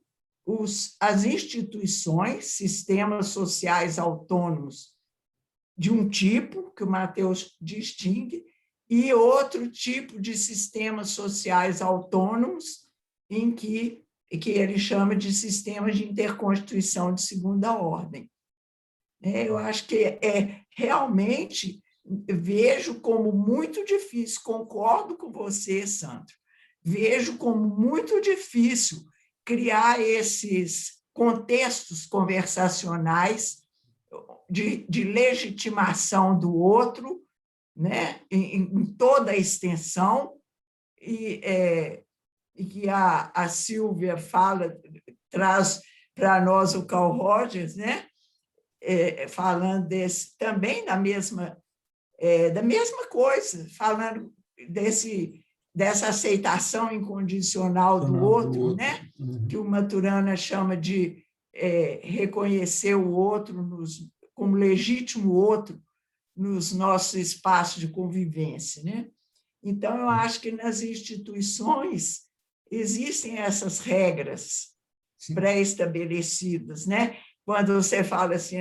as instituições, sistemas sociais autônomos de um tipo, que o Matheus distingue, e outro tipo de sistemas sociais autônomos, em que ele chama de sistemas de interconstituição de segunda ordem. Eu acho que realmente vejo como muito difícil, concordo com você, Sandro, vejo como muito difícil criar esses contextos conversacionais de legitimação do outro, né, em toda a extensão, e que a Silvia traz para nós o Carl Rogers, né, falando também da mesma coisa, falando dessa aceitação incondicional do outro, né? Que o Maturana chama de reconhecer o outro como legítimo outro nos nossos espaços de convivência, né? Então, eu acho que nas instituições existem essas regras pré-estabelecidas, né? Quando você fala assim,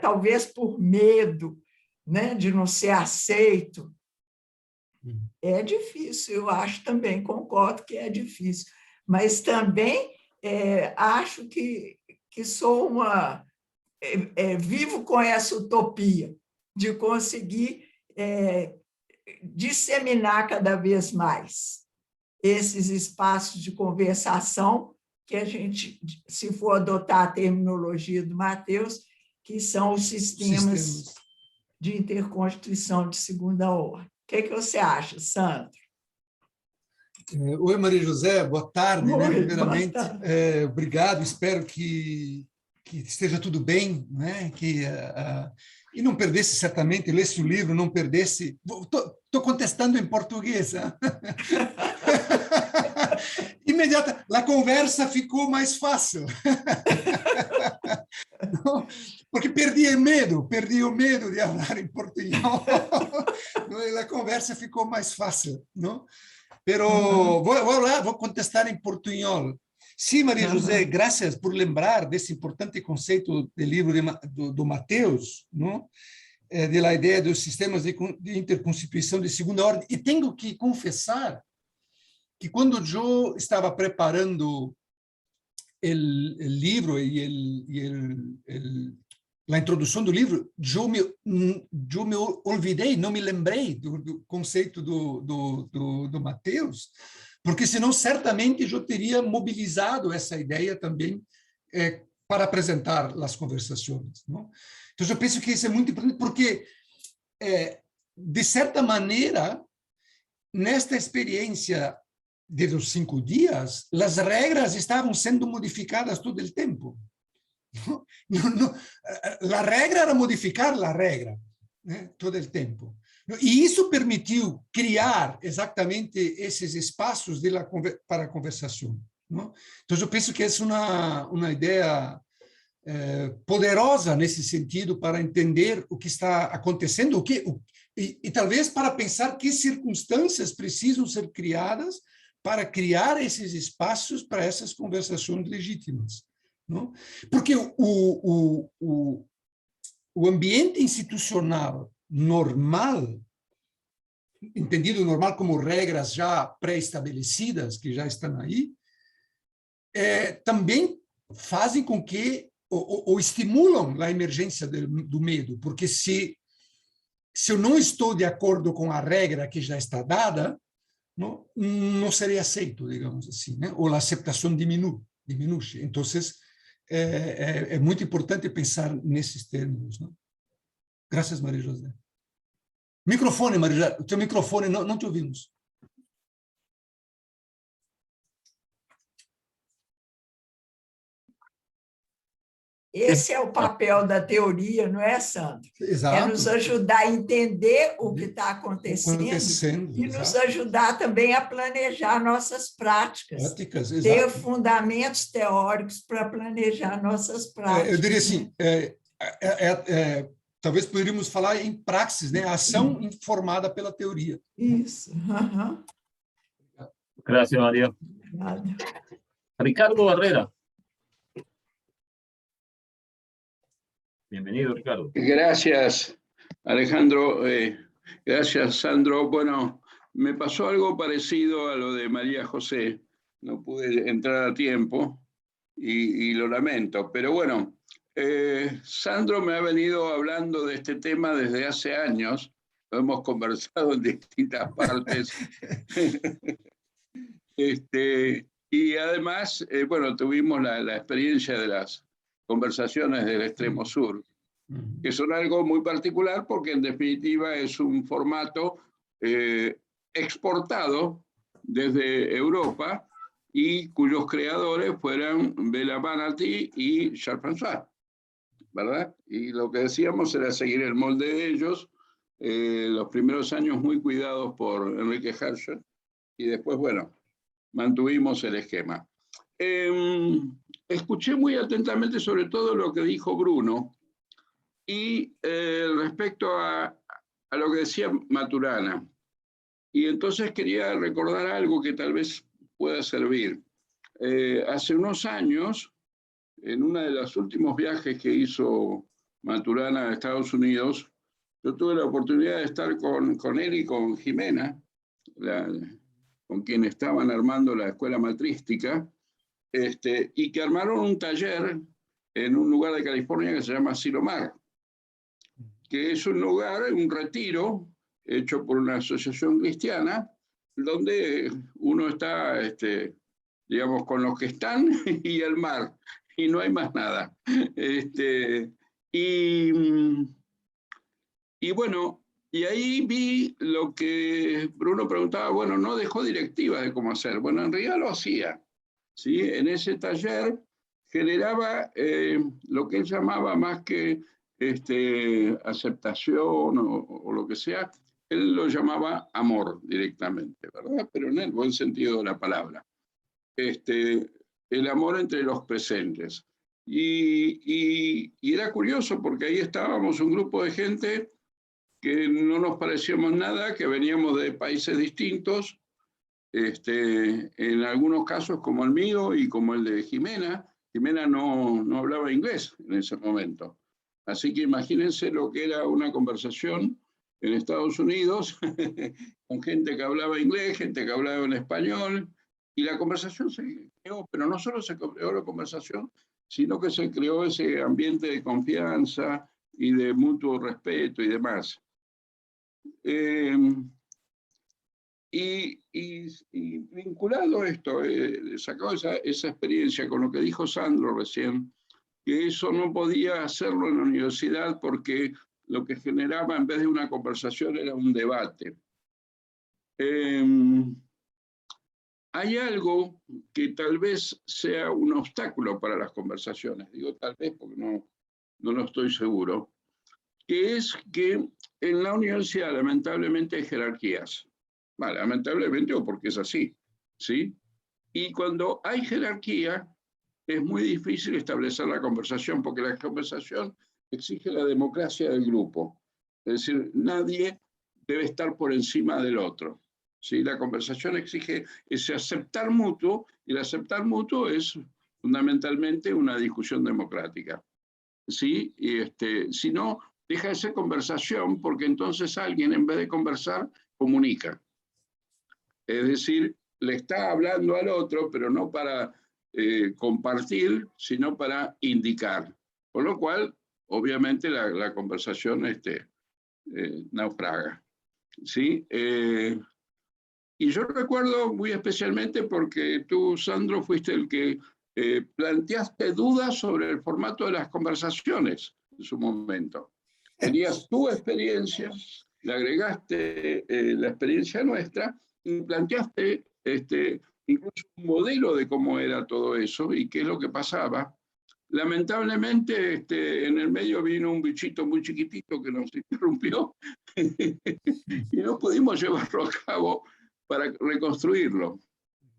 talvez por medo, né, de não ser aceito, é difícil, eu acho também, concordo que é difícil, mas também acho que sou vivo com essa utopia de conseguir disseminar cada vez mais esses espaços de conversação que a gente, se for adotar a terminologia do Matheus, que são os sistemas de interconstituição de segunda ordem. O que você acha, Sandro? Oi, Maria José, boa tarde. Oi, primeiramente, boa tarde. Obrigado, espero que esteja tudo bem, né? E não perdesse, certamente, lesse o livro, não perdesse... Estou contestando em português. Imediata, a conversa ficou mais fácil. Porque perdi o medo de falar em portunhol. A conversa ficou mais fácil, não? Pero vou contestar em portunhol. Sim, Maria José, graças por lembrar desse importante conceito do livro do Matheus, não? Da ideia dos sistemas de interconstituição de segunda ordem. E tenho que confessar que quando eu estava preparando o livro a introdução do livro, eu me olvidei, não me lembrei do conceito do Matheus, porque senão certamente eu teria mobilizado essa ideia também para apresentar as conversações, não? Então eu penso que isso é muito importante, porque de certa maneira nesta experiência de los 5 dias, as regras estavam sendo modificadas todo o tempo. A regra era modificar a regra, né, todo o tempo. E isso permitiu criar exatamente esses espaços para a conversação. Não? Então, eu penso que é uma ideia poderosa nesse sentido para entender o que está acontecendo, e talvez para pensar que circunstâncias precisam ser criadas para criar esses espaços para essas conversações legítimas. Não? Porque o ambiente institucional normal entendido normal como regras já pré-estabelecidas, que já estão aí, também fazem com que, ou estimulam a emergência do medo, porque se eu não estou de acordo com a regra que já está dada, não serei aceito, digamos assim, né? Ou a aceitação diminui. Então, é muito importante pensar nesses termos, né? Graças, Maria José. Microfone, Maria José. O teu microfone, não te ouvimos. Esse é o papel da teoria, não é, Sandro? Exato. É nos ajudar a entender o que está acontecendo e exato. nos ajudar também a planejar nossas práticas. Ter fundamentos teóricos para planejar nossas práticas. Eu diria assim, talvez poderíamos falar em praxis, né? Ação informada pela teoria. Isso. Uhum. Gracias, María. Nada. Ricardo Barrera. Bienvenido, Ricardo. Gracias, Alejandro. Gracias, Sandro. Bueno, me pasó algo parecido a lo de María José. No pude entrar a tiempo y lo lamento. Pero bueno, Sandro me ha venido hablando de este tema desde hace años. Lo hemos conversado en distintas partes. Y además, bueno, tuvimos la experiencia de las conversaciones del extremo sur, que son algo muy particular porque en definitiva es un formato exportado desde Europa y cuyos creadores fueran Béla Banati y Charles François, ¿verdad? Y lo que decíamos era seguir el molde de ellos, los primeros años muy cuidados por Enrique Herschel y después, bueno, mantuvimos el esquema. Escuché muy atentamente sobre todo lo que dijo Bruno y respecto a lo que decía Maturana. Y entonces quería recordar algo que tal vez pueda servir. Hace unos años, en uno de los últimos viajes que hizo Maturana a Estados Unidos, yo tuve la oportunidad de estar con él y con Jimena, con quien estaban armando la escuela matrística, y que armaron un taller en un lugar de California que se llama Silomar, que es un lugar, un retiro hecho por una asociación cristiana, donde uno está, digamos, con los que están y el mar, y no hay más nada. Y bueno, y ahí vi lo que Bruno preguntaba, bueno, no dejó directiva de cómo hacer. Bueno, en realidad lo hacía. ¿Sí? En ese taller generaba lo que él llamaba más que aceptación o lo que sea, él lo llamaba amor directamente, ¿verdad? Pero en el buen sentido de la palabra. El amor entre los presentes. Y era curioso porque ahí estábamos un grupo de gente que no nos parecíamos nada, que veníamos de países distintos, en algunos casos como el mío y como el de Jimena. Jimena no hablaba inglés en ese momento. Así que imagínense lo que era una conversación en Estados Unidos con gente que hablaba inglés, gente que hablaba en español, y la conversación se creó, pero no solo se creó la conversación, sino que se creó ese ambiente de confianza y de mutuo respeto y demás. Y vinculado esto, sacado esa experiencia con lo que dijo Sandro recién, que eso no podía hacerlo en la universidad porque lo que generaba en vez de una conversación era un debate. Hay algo que tal vez sea un obstáculo para las conversaciones, digo tal vez porque no lo estoy seguro, que es que en la universidad lamentablemente hay jerarquías. Vale, lamentablemente o porque es así, ¿sí? Y cuando hay jerarquía es muy difícil establecer la conversación, porque la conversación exige la democracia del grupo. Es decir, nadie debe estar por encima del otro, ¿sí? La conversación exige ese aceptar mutuo, y el aceptar mutuo es fundamentalmente una discusión democrática, ¿sí? Y si no, deja de ser conversación porque entonces alguien en vez de conversar comunica. Es decir, le está hablando al otro, pero no para compartir, sino para indicar. Con lo cual, obviamente, la conversación naufraga. ¿Sí? Y yo recuerdo muy especialmente porque tú, Sandro, fuiste el que planteaste dudas sobre el formato de las conversaciones en su momento. Tenías tu experiencia, le agregaste la experiencia nuestra y planteaste incluso un modelo de cómo era todo eso y qué es lo que pasaba. Lamentablemente, en el medio vino un bichito muy chiquitito que nos interrumpió y no pudimos llevarlo a cabo para reconstruirlo.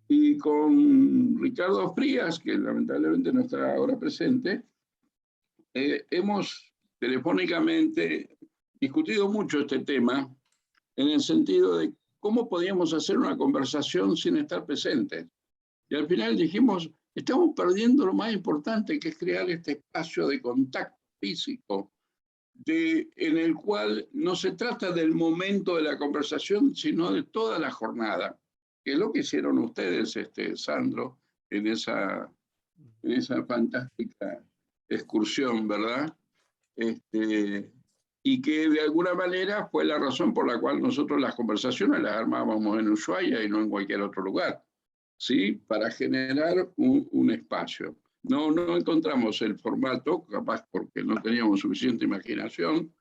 Y con Ricardo Frías, que lamentablemente no está ahora presente, hemos telefónicamente discutido mucho este tema en el sentido de cómo podíamos hacer una conversación sin estar presentes. Y al final dijimos, estamos perdiendo lo más importante, que es crear este espacio de contacto físico, en el cual no se trata del momento de la conversación, sino de toda la jornada, que es lo que hicieron ustedes, Sandro, en esa fantástica excursión, ¿verdad? Y que de alguna manera fue la razón por la cual nosotros las conversaciones las armábamos en Ushuaia y no en cualquier otro lugar, ¿sí? Para generar un espacio. No encontramos el formato, capaz porque no teníamos suficiente imaginación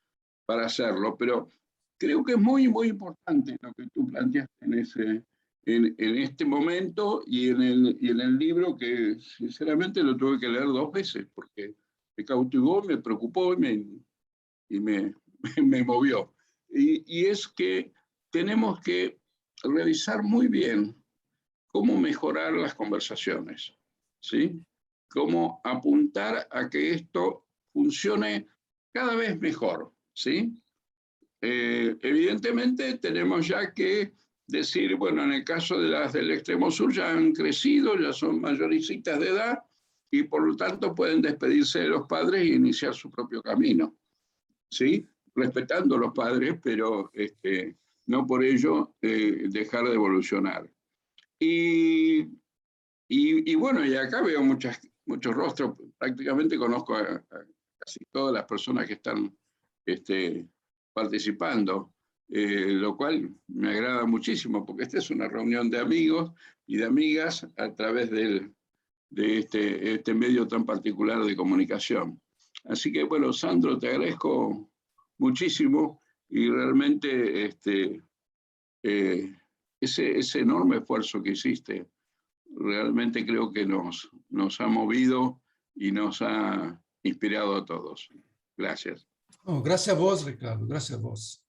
para hacerlo, pero creo que es muy, muy importante lo que tú planteaste en este momento y en el libro, que sinceramente lo tuve que leer 2 veces porque me cautivó, me preocupó y me movió. Y es que tenemos que revisar muy bien cómo mejorar las conversaciones, ¿sí? Cómo apuntar a que esto funcione cada vez mejor, ¿sí? Evidentemente tenemos ya que decir, bueno, en el caso de las del extremo sur ya han crecido, ya son mayorcitas de edad y por lo tanto pueden despedirse de los padres y iniciar su propio camino, ¿sí? Respetando a los padres, pero no por ello dejar de evolucionar. Y bueno, y acá veo muchos rostros, prácticamente conozco a casi todas las personas que están participando, lo cual me agrada muchísimo, porque esta es una reunión de amigos y de amigas a través de este medio tan particular de comunicación. Así que, bueno, Sandro, te agradezco muchísimo y realmente ese enorme esfuerzo que hiciste, realmente creo que nos ha movido y nos ha inspirado a todos. Gracias. Oh, gracias a vos, Ricardo, gracias a vos.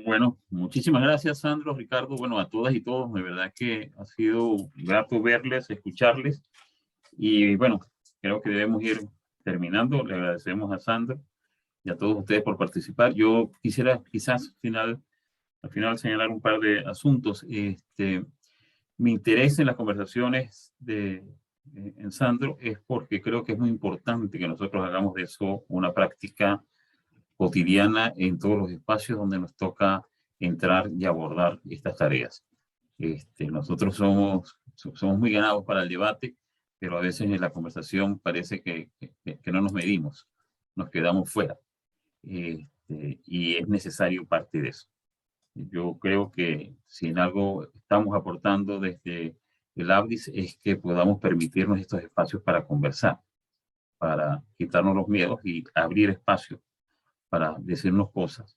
Bueno, muchísimas gracias, Sandro, Ricardo, bueno, a todas y todos, de verdad que ha sido grato verles, escucharles, y bueno, creo que debemos ir terminando. Le agradecemos a Sandro y a todos ustedes por participar. Yo quisiera quizás al final señalar un par de asuntos. Mi interés en las conversaciones en Sandro es porque creo que es muy importante que nosotros hagamos de eso una práctica cotidiana en todos los espacios donde nos toca entrar y abordar estas tareas. Nosotros somos muy ganados para el debate, pero a veces en la conversación parece que no nos medimos, nos quedamos fuera. Y es necesario parte de eso. Yo creo que si en algo estamos aportando desde el ABDIS es que podamos permitirnos estos espacios para conversar, para quitarnos los miedos y abrir espacios para decirnos cosas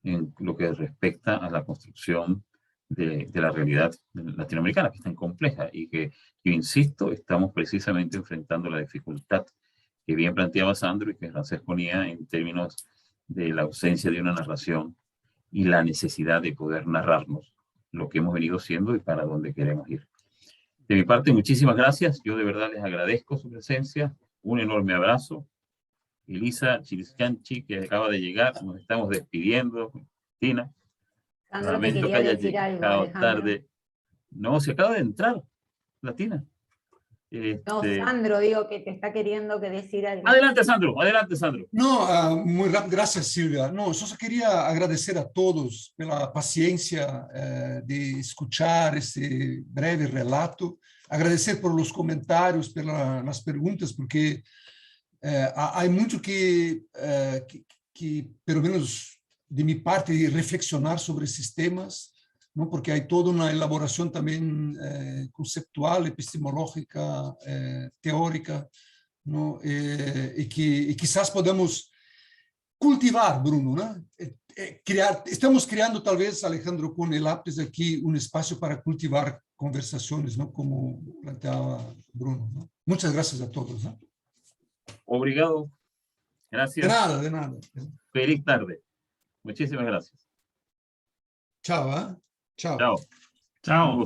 en lo que respecta a la construcción de la realidad latinoamericana, que es tan compleja y que, yo insisto, estamos precisamente enfrentando la dificultad que bien planteaba Sandro y que Francés ponía en términos de la ausencia de una narración y la necesidad de poder narrarnos lo que hemos venido siendo y para dónde queremos ir. De mi parte, muchísimas gracias. Yo de verdad les agradezco su presencia. Un enorme abrazo. Elisa Chiliscanchi, que acaba de llegar, nos estamos despidiendo. Tina, Sandro, te quería decir algo, tarde. No, se acaba de entrar, la Tina. No, Sandro, digo que te está queriendo que decir algo. Adelante, Sandro, adelante, Sandro. No, muy rápido, gracias, Silvia. No, solo quería agradecer a todos pela paciência de escuchar esse breve relato, agradecer por los comentários, pelas perguntas, porque há muito que, pelo menos de minha parte, reflexionar sobre esses temas, não? Porque há toda uma elaboração também conceptual, epistemológica, teórica, não? E quizás podemos cultivar, Bruno, né? Estamos criando, talvez, Alejandro, com o lápis aqui, espaço para cultivar conversações, não? Como planteava Bruno. Não? Muitas graças a todos. Não? Obrigado. Gracias. De nada, de nada. Feliz tarde. Muchísimas gracias. Chao, ¿eh? Chao. Chao. Chao.